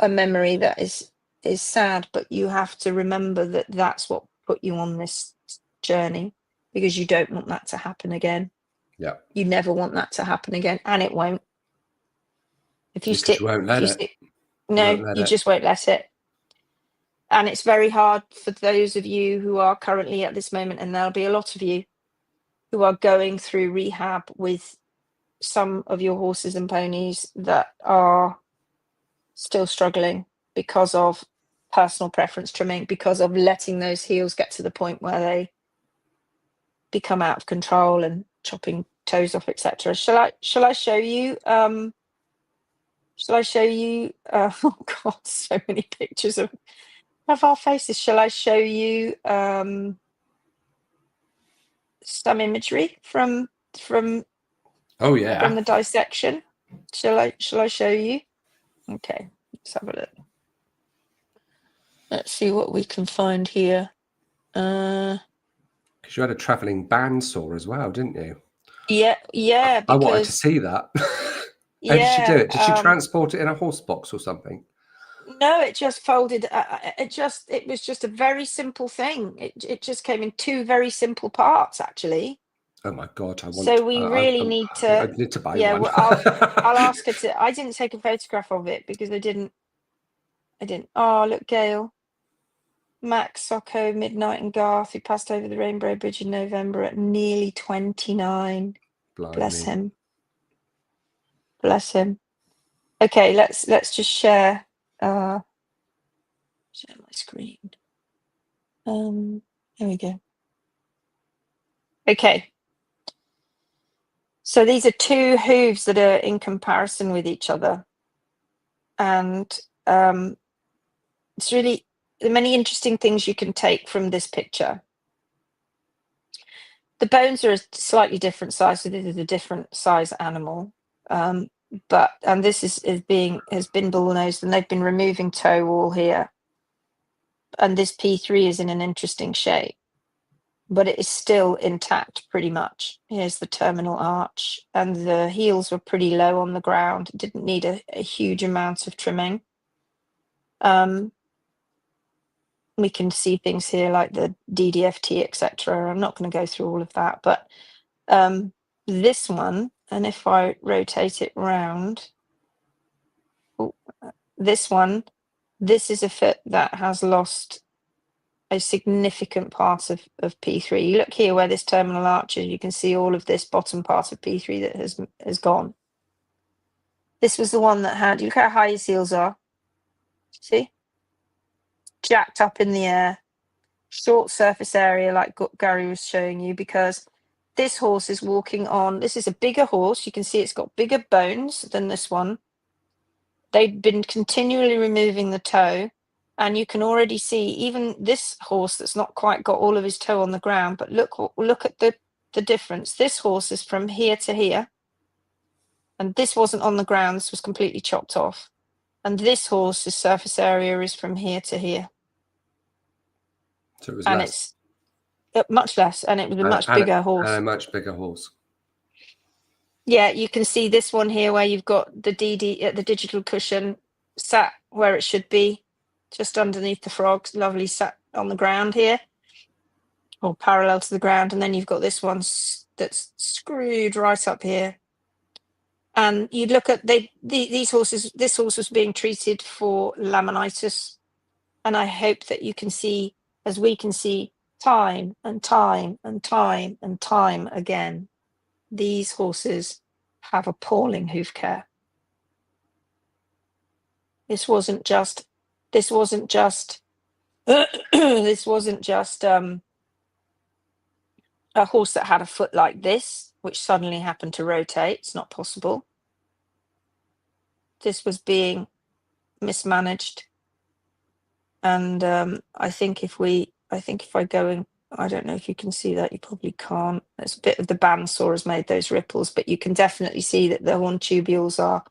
memory that is sad, but you have to remember that that's what put you on this journey, because you don't want that to happen again. Yeah. You never want that to happen again, and it won't. If you stick, you won't let it. No, you just won't let it. And it's very hard for those of you who are currently at this moment, and there'll be a lot of you who are going through rehab with some of your horses and ponies that are still struggling because of personal preference trimming, because of letting those heels get to the point where they become out of control and chopping toes off, etc. Shall I show you? Shall I show you? Oh God, so many pictures of our faces. Shall I show you some imagery from Oh yeah. from the dissection? Shall I show you? Okay, let's have a look. Let's see what we can find here. Because you had a travelling bandsaw as well, didn't you? Yeah. I wanted to see that. How did she do it? Did she transport it in a horse box or something? No, it just folded. It was just a very simple thing. It just came in two very simple parts, actually. Oh my God! So we really need to. I need to buy yeah, one. well, I'll ask her to. I didn't take a photograph of it because I didn't. Oh, look, Gail. Max Socko, Midnight and Garth, who passed over the Rainbow Bridge in November at nearly 29. Blimey. Bless him. Bless him. Okay, let's just share my screen. There we go. Okay. So these are two hooves that are in comparison with each other. And it's really there are many interesting things you can take from this picture. The bones are a slightly different size, so this is a different size animal. And this has been bullnosed, and they've been removing toe wall here. And this P3 is in an interesting shape, but it is still intact pretty much. Here's the terminal arch, and the heels were pretty low on the ground. It didn't need a huge amount of trimming. We can see things here like the DDFT, etc. I'm not going to go through all of that, but this one, and if I rotate it round, this one, this is a foot that has lost a significant part of P3. You look here where this terminal arch is, you can see all of this bottom part of P3 that has gone. This was the one that had, you look how high his heels are. See? Jacked up in the air. Short surface area like Garry was showing you, because this horse is walking on, this is a bigger horse. You can see it's got bigger bones than this one. They've been continually removing the toe, and you can already see even this horse that's not quite got all of his toe on the ground, but look at the difference. This horse is from here to here, and this wasn't on the ground, this was completely chopped off. And this horse's surface area is from here to here. So it was and less. It's much less, and it was a much bigger horse. And a much bigger horse. Yeah, you can see this one here where you've got the the digital cushion sat where it should be, just underneath the frogs, lovely sat on the ground here, or parallel to the ground. And then you've got this one that's screwed right up here. And you'd look at these horses, this horse was being treated for laminitis. And I hope that you can see, as we can see, time and time and time and time again, these horses have appalling hoof care. This wasn't just this wasn't just a horse that had a foot like this, which suddenly happened to rotate. It's not possible. This was being mismanaged. And I think if I go in, I don't know if you can see that, you probably can't. It's a bit of the bandsaw has made those ripples, but you can definitely see that the horn tubules are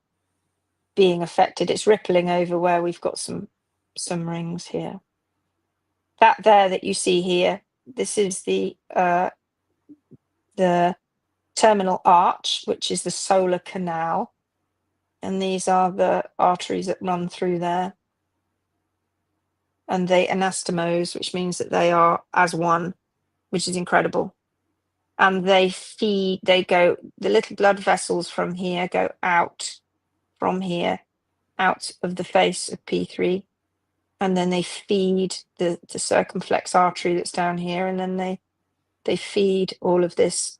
being affected. It's rippling over where we've got some rings here. That there that you see here, this is the terminal arch, which is the solar canal, and these are the arteries that run through there. And they anastomose, which means that they are as one, which is incredible. And the little blood vessels from here go out from here, out of the face of P3. and then they feed the circumflex artery that's down here, and then they feed all of this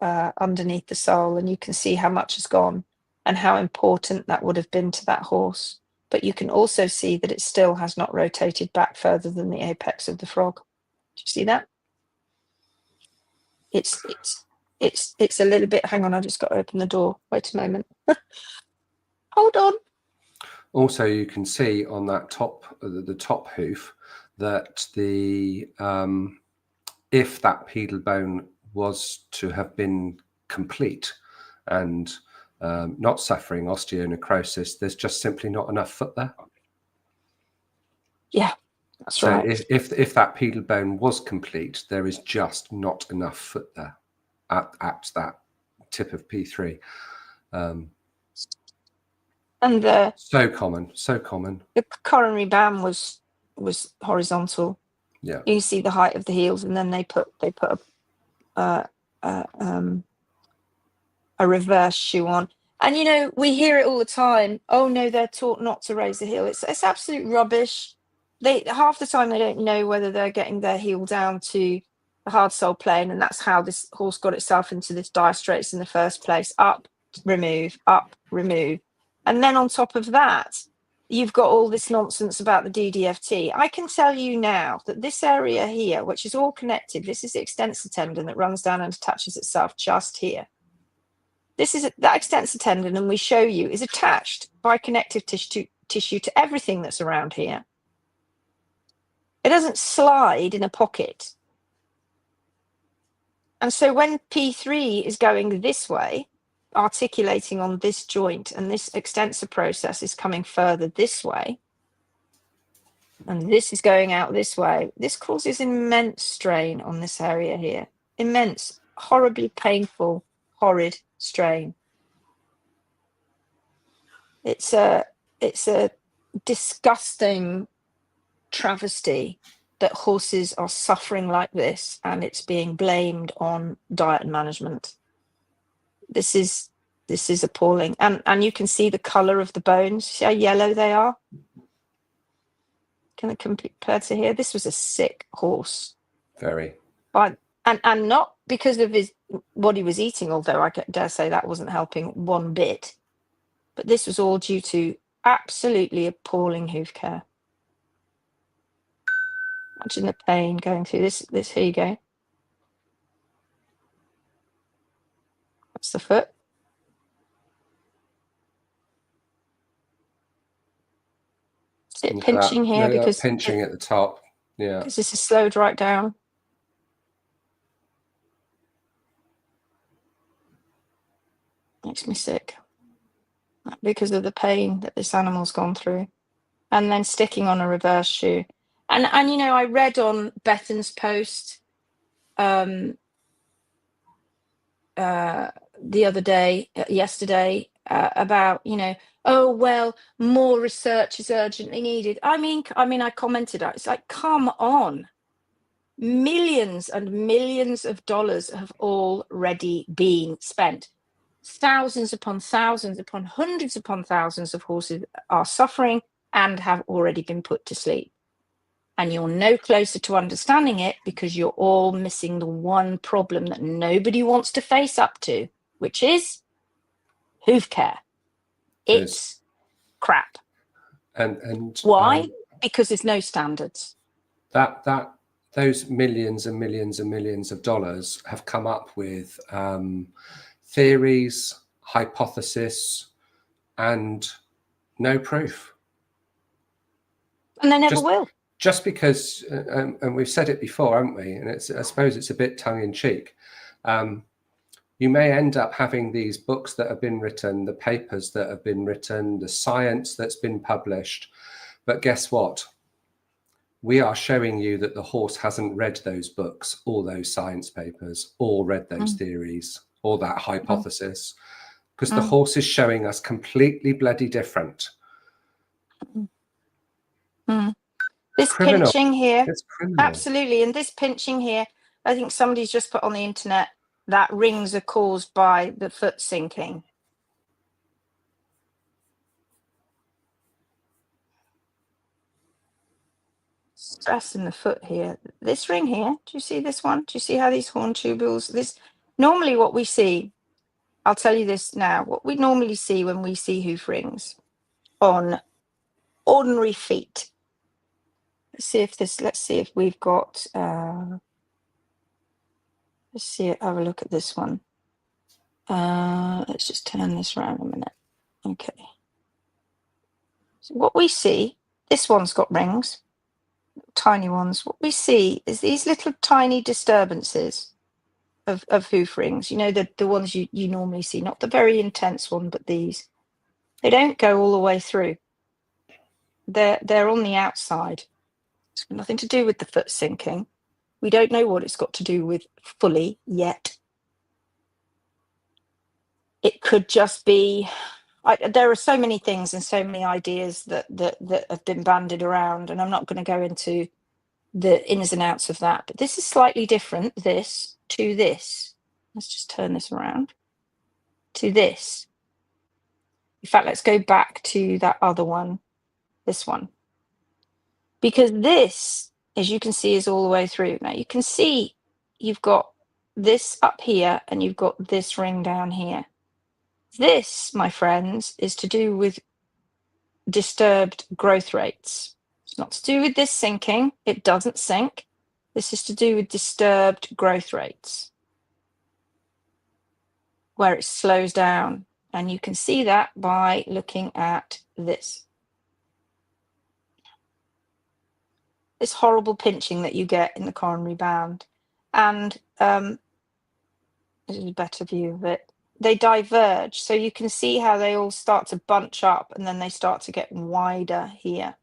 underneath the sole, and you can see how much has gone and how important that would have been to that horse. But you can also see that it still has not rotated back further than the apex of the frog. Do you see that? It's a little bit. Hang on, I just got to open the door. Wait a moment. Hold on. Also, you can see on that the top hoof that the if that pedal bone was to have been complete and not suffering osteonecrosis, there's just simply not enough foot there. Yeah, that's so right. if that pedal bone was complete, there is just not enough foot there at that tip of P3. And so common. The coronary band was horizontal. Yeah, you see the height of the heels, and then they put a reverse shoe on. And you know, we hear it all the time. Oh no, they're taught not to raise the heel. It's absolute rubbish. They half the time they don't know whether they're getting their heel down to the hard sole plane, and that's how this horse got itself into this dire straits in the first place. Up, remove, and then on top of that, you've got all this nonsense about the DDFT. I can tell you now that this area here, which is all connected, this is the extensor tendon that runs down and attaches itself just here. This is that extensor tendon, and we show you, is attached by connective tissue to everything that's around here. It doesn't slide in a pocket. And so when P3 is going this way, articulating on this joint, and this extensor process is coming further this way, and this is going out this way, this causes immense strain on this area here. Immense, horribly painful, horrid strain. It's a disgusting travesty that horses are suffering like this, and it's being blamed on diet and management. This is appalling. And you can see the color of the bones. See how yellow they are? Can I compare to here? This was a sick horse. Very. But and not because of what he was eating, although I dare say that wasn't helping one bit. But this was all due to absolutely appalling hoof care. Imagine the pain going through this. Here you go. That's the foot. Is it pinching here? Because pinching at the top. Yeah. Because this is slowed right down. Makes me sick. Because of the pain that this animal's gone through. And then sticking on a reverse shoe. And you know, I read on Bethan's post the other day, yesterday, about, you know, oh well, more research is urgently needed. I mean, I commented out. It's like, come on, millions and millions of dollars have already been spent. Thousands upon hundreds upon thousands of horses are suffering and have already been put to sleep. And you're no closer to understanding it because you're all missing the one problem that nobody wants to face up to, which is hoof care. It's crap. And why? Because there's no standards. Those millions and millions and millions of dollars have come up with theories, hypothesis, and no proof. And they never will. Just because, and we've said it before, haven't we? And I suppose it's a bit tongue-in-cheek. You may end up having these books that have been written, the papers that have been written, the science that's been published. But guess what? We are showing you that the horse hasn't read those books, or those science papers, or read those theories, or that hypothesis, because the horse is showing us completely bloody different. This Criminal. pinching here, it's criminal. Absolutely. And this pinching here, I think somebody's just put on the internet that rings are caused by the foot sinking. stress in the foot here. This ring here, do you see this one? Do you see how these horn tubules, this, normally what we see, I'll tell you this now, what we normally see when we see hoof rings on ordinary feet. Let's see if we've got, let's see, have a look at this one. Let's just turn this around a minute. Okay. So what we see, this one's got rings, tiny ones. What we see is these little tiny disturbances of hoof rings. You know, the ones you normally see, not the very intense one, but these. They don't go all the way through. They're on the outside. It's got nothing to do with the foot sinking. We don't know what it's got to do with fully yet. It could just be, there are so many things and so many ideas that have been bandied around, and I'm not going to go into the ins and outs of that. But this is slightly different, this to this. Let's just turn this around to this. In fact, let's go back to that other one, this one. Because this, as you can see, is all the way through. Now you can see you've got this up here and you've got this ring down here. This, my friends, is to do with disturbed growth rates. It's not to do with this sinking. It doesn't sink. This is to do with disturbed growth rates, where it slows down. And you can see that by looking at this. This horrible pinching that you get in the coronary band. And this is a better view of it. They diverge, so you can see how they all start to bunch up and then they start to get wider here.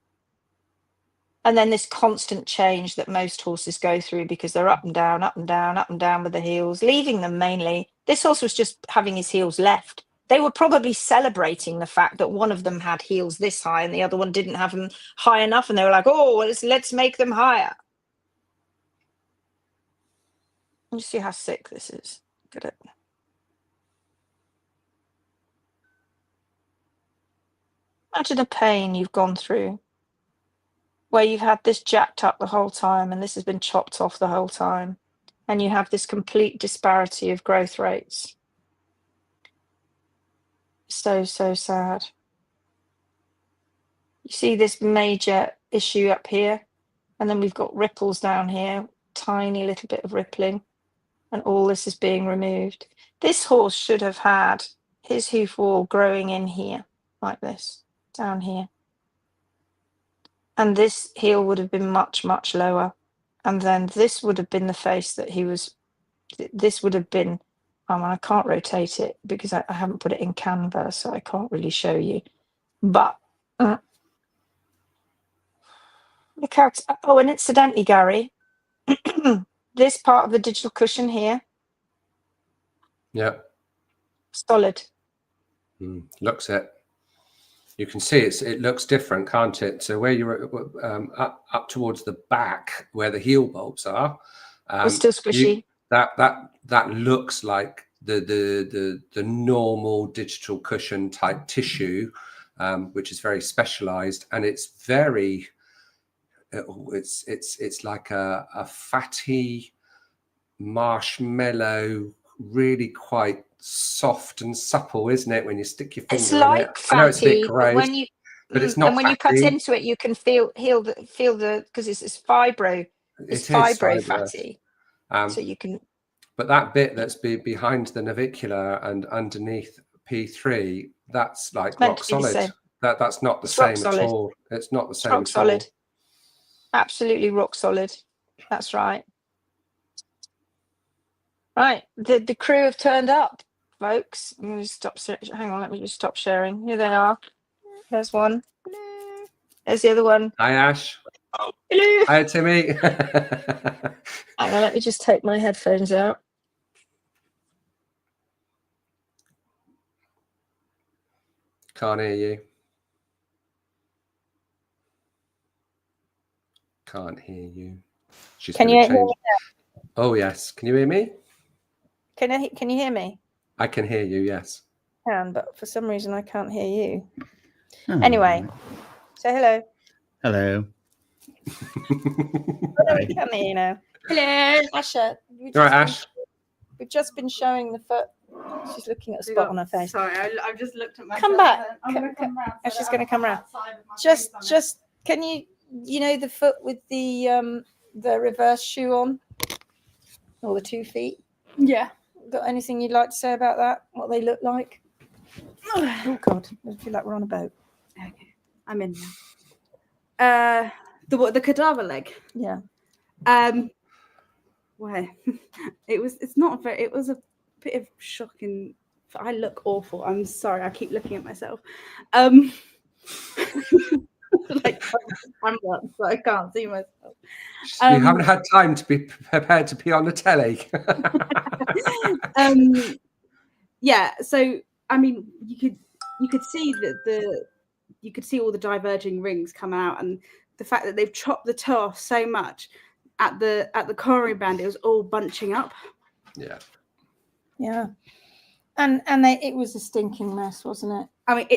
And then this constant change that most horses go through because they're up and down, up and down, up and down with the heels, leaving them mainly. This horse was just having his heels left. They were probably celebrating the fact that one of them had heels this high and the other one didn't have them high enough, and they were like, oh, well, let's make them higher. You see how sick this is. Look at it. Imagine the pain you've gone through, where you've had this jacked up the whole time and this has been chopped off the whole time, and you have this complete disparity of growth rates. So, so sad. You see this major issue up here, and then we've got ripples down here, tiny little bit of rippling, and all this is being removed. This horse should have had his hoof wall growing in here, like this, down here. And this heel would have been much, much lower. And then this would have been the face that he was, this would have been, I can't rotate it because I haven't put it in Canva, so I can't really show you. But look how, oh, and incidentally, Gary, this part of the digital cushion here, yeah, solid. Looks it. You can see it looks different, can't it? So where you're up towards the back, where the heel bulbs are, It's still squishy. That looks like the normal digital cushion type tissue, which is very specialized, and it's very it's like a fatty marshmallow, really quite soft and supple, isn't it? When you stick your finger It's in like it. fatty, I know it's a bit gross, when you, but it's not. And when you cut into it, you can feel the because it's fibro. It's fibro fatty. So you can. But that bit that's behind the navicular and underneath P3, that's like rock solid. That's not the same at all. It's not the same. Rock solid. Absolutely rock solid. That's right. Right, the crew have turned up, folks. I'm going to stop. Hang on, let me just stop sharing. Here they are. There's one. Hello. There's the other one. Hi, Ash. Oh, hello. Hi, Timmy. Hang on, let me just take my headphones out. Can't hear you. Can't hear you. She's Can you hear me now? Oh, yes. Can you hear me? Can you hear me? I can hear you, yes. I can, but for some reason I can't hear you. Oh, anyway, say hello. Hello. We can hear you now. Hello, Asha. We've just been showing the foot. She's looking at a spot on her face. Sorry, I've just looked at my. Come back. I'm going to come round. She's going to come round. Just can you the foot with the reverse shoe on, or the 2 feet? Yeah. Got anything you'd like to say about that? What they look like? Oh God, I feel like we're on a boat. Okay, I'm in now. The cadaver leg. Yeah. Where it was a bit of shocking. I look awful. I'm sorry. I keep looking at myself. Like I'm not, so I can't see myself. You haven't had time to be prepared to pee on the telly. Yeah. So I mean, you could see that you could see all the diverging rings come out, and the fact that they've chopped the toe off so much at the coronary band, it was all bunching up. Yeah. Yeah. And it was a stinking mess, wasn't it? I mean,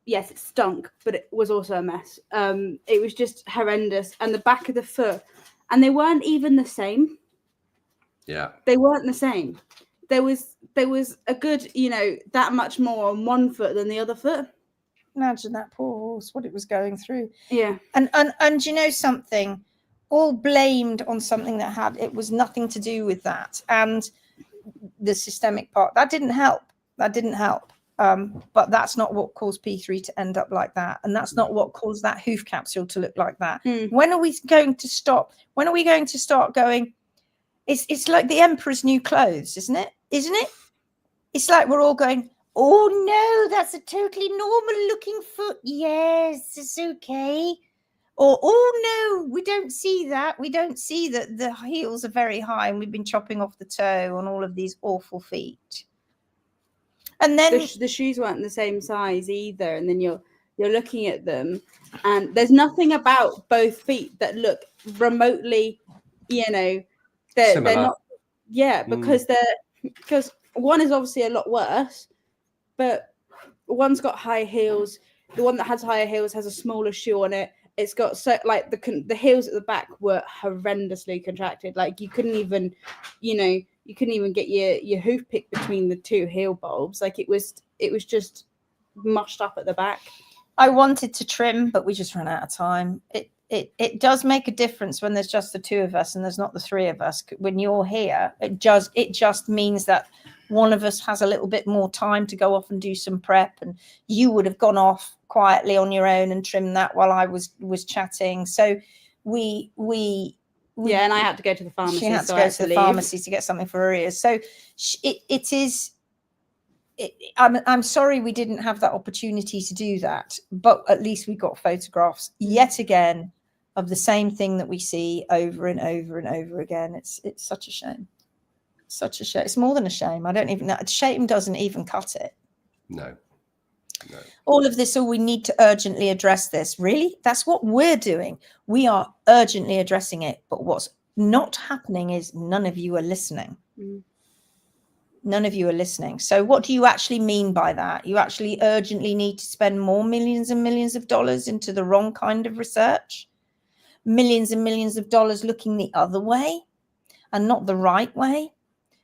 yes, it stunk, but it was also a mess. It was just horrendous. And the back of the foot, and they weren't even the same. Yeah. They weren't the same. There was a good, that much more on one foot than the other foot. Imagine that poor horse, what it was going through. Yeah. And you know something, all blamed on something that it was nothing to do with that. And the systemic part, that didn't help. But that's not what caused P3 to end up like that. And that's not what caused that hoof capsule to look like that. When are we going to stop? When are we going to start going? It's like the emperor's new clothes, isn't it? It's like we're all going, oh no, that's a totally normal looking foot. Yes, it's okay. Or, oh no, we don't see that. We don't see that the heels are very high and we've been chopping off the toe on all of these awful feet. And then the shoes weren't the same size either. And then you're looking at them, and there's nothing about both feet that look remotely, they're not. Yeah, because because one is obviously a lot worse, but one's got high heels. The one that has higher heels has a smaller shoe on it. It's got the heels at the back were horrendously contracted. Like you couldn't even get your hoof pick between the two heel bulbs. Like it was just mushed up at the back. I wanted to trim, but we just ran out of time. It does make a difference when there's just the two of us and there's not the three of us. When you're here, it just means that one of us has a little bit more time to go off and do some prep, and you would have gone off quietly on your own and trimmed that while I was chatting. So we and I had to go to the pharmacy. She had to go to the pharmacy to get something for her ears. So I'm sorry we didn't have that opportunity to do that, but at least we got photographs yet again of the same thing that we see over and over and over again. It's such a shame. Such a shame. It's more than a shame. I don't even know. Shame doesn't even cut it. No. All of this, we need to urgently address this. Really? That's what we're doing. We are urgently addressing it. But what's not happening is none of you are listening. None of you are listening. So what do you actually mean by that? You actually urgently need to spend more millions and millions of dollars into the wrong kind of research? Millions and millions of dollars looking the other way and not the right way?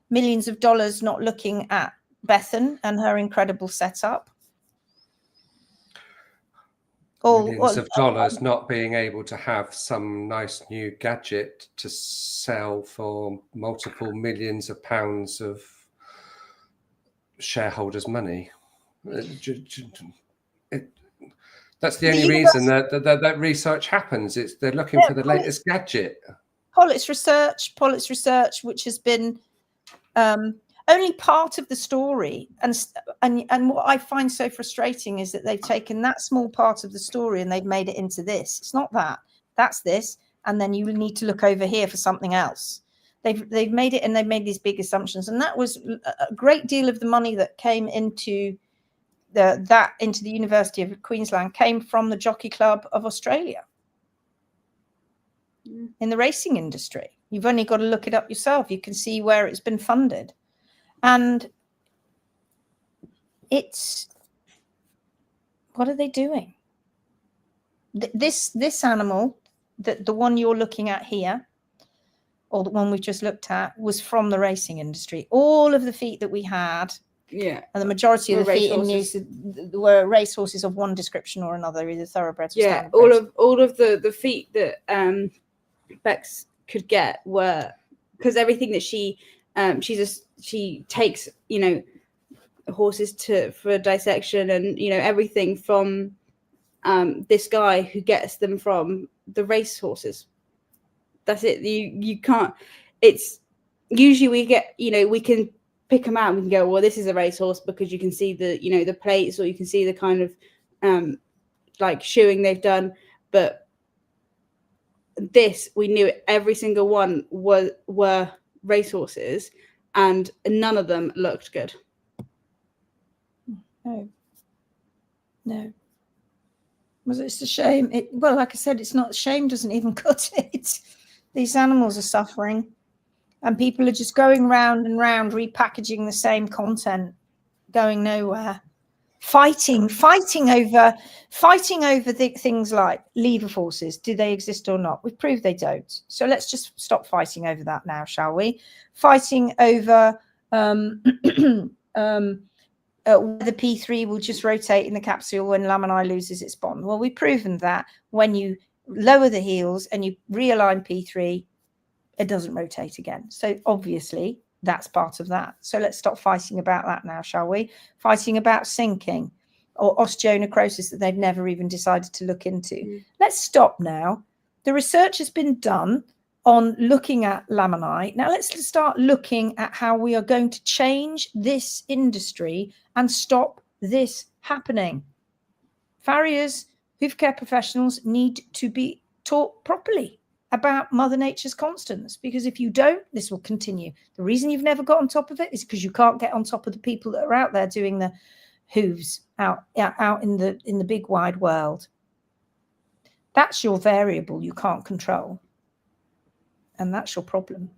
Millions of dollars not looking at Bethan and her incredible setup? Millions of dollars not being able to have some nice new gadget to sell for multiple millions of pounds of shareholders' money. That's the only reason that research happens. They're looking for the latest gadget. Pollitt's research, which has been only part of the story, and what I find so frustrating is that they've taken that small part of the story and they've made it into this. It's not that. That's this, and then you need to look over here for something else. They've made it, and they've made these big assumptions, and that was a great deal of the money that came into the University of Queensland came from the Jockey Club of Australia in the racing industry. You've only got to look it up yourself. You can see where it's been funded. And what are they doing? This animal that the one you're looking at here, or the one we've just looked at, was from the racing industry. All of the feet that we had, and the majority of the feet in racehorses. use were racehorses of one description or another, either thoroughbreds or standardbreds. standardbreds. all of the feet that Bex could get were, because everything that she takes, you know, horses for dissection, and you know, everything from this guy who gets them from the race horses. That's it. You can't, it's usually we get, you know, we can pick them out and we can go, well, this is a racehorse because you can see the, you know, the plates, or you can see the kind of like shoeing they've done. But this, we knew every single one were racehorses, and none of them looked good. No. Was it's a shame? Well, like I said, it's not, shame doesn't even cut it. These animals are suffering, and people are just going round and round repackaging the same content, going nowhere. Fighting over things like lever forces. Do they exist or not? We've proved they don't. So let's just stop fighting over that now, shall we? Fighting over whether P3 will just rotate in the capsule when laminae loses its bond. Well, we've proven that when you lower the heels and you realign P3, it doesn't rotate again. So obviously that's part of that. So let's stop fighting about that now, shall we? Fighting about sinking or osteonecrosis that they've never even decided to look into. Let's stop now. The research has been done on looking at laminae. Now let's start looking at how we are going to change this industry and stop this happening. Farriers, hoof care professionals need to be taught properly about Mother Nature's constants, because if you don't, this will continue. The reason you've never got on top of it is because you can't get on top of the people that are out there doing the hooves out in the big wide world. That's your variable you can't control. And that's your problem.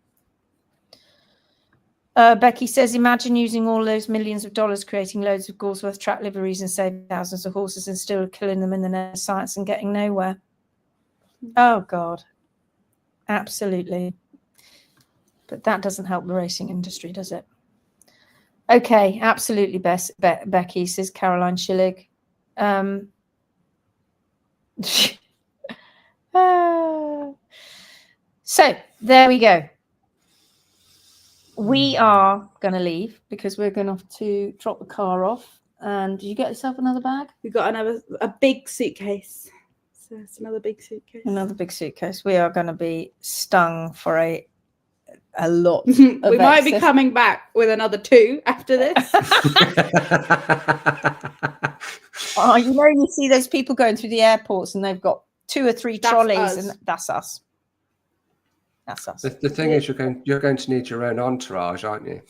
Becky says, imagine using all those millions of dollars creating loads of Galsworth track liveries and saving thousands of horses and still killing them in the name of science and getting nowhere. Oh, God. Absolutely. But that doesn't help the racing industry, does it? Okay, absolutely, Becky, says Caroline Schillig. So there we go. We are going to leave because we're going to have to drop the car off. And did you get yourself another bag? We've got a big suitcase. So it's another big suitcase. Another big suitcase. We are going to be stung for a lot. We might be coming back with another 2 after this. Oh, you know, you see those people going through the airports and they've got 2 or 3 trolleys, and that's us. That's us. The thing is, you're going to need your own entourage, aren't you?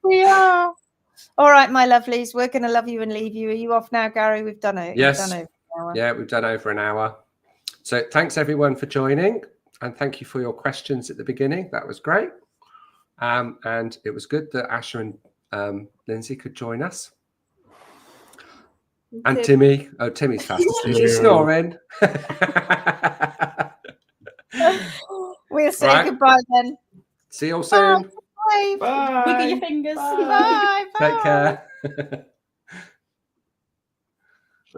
We are. All right, my lovelies, we're going to love you and leave you. Are you off now, Gary? We've done it. Yes. We've done over an hour. Yeah, we've done over an hour. So thanks everyone for joining, and thank you for your questions at the beginning. That was great. And it was good that Asher and Lindsay could join us. And Timmy. Oh, Timmy's fast asleep. He's snoring. We'll say goodbye then. See you all soon. Bye. Bye. Wiggle your fingers. Bye. Take care.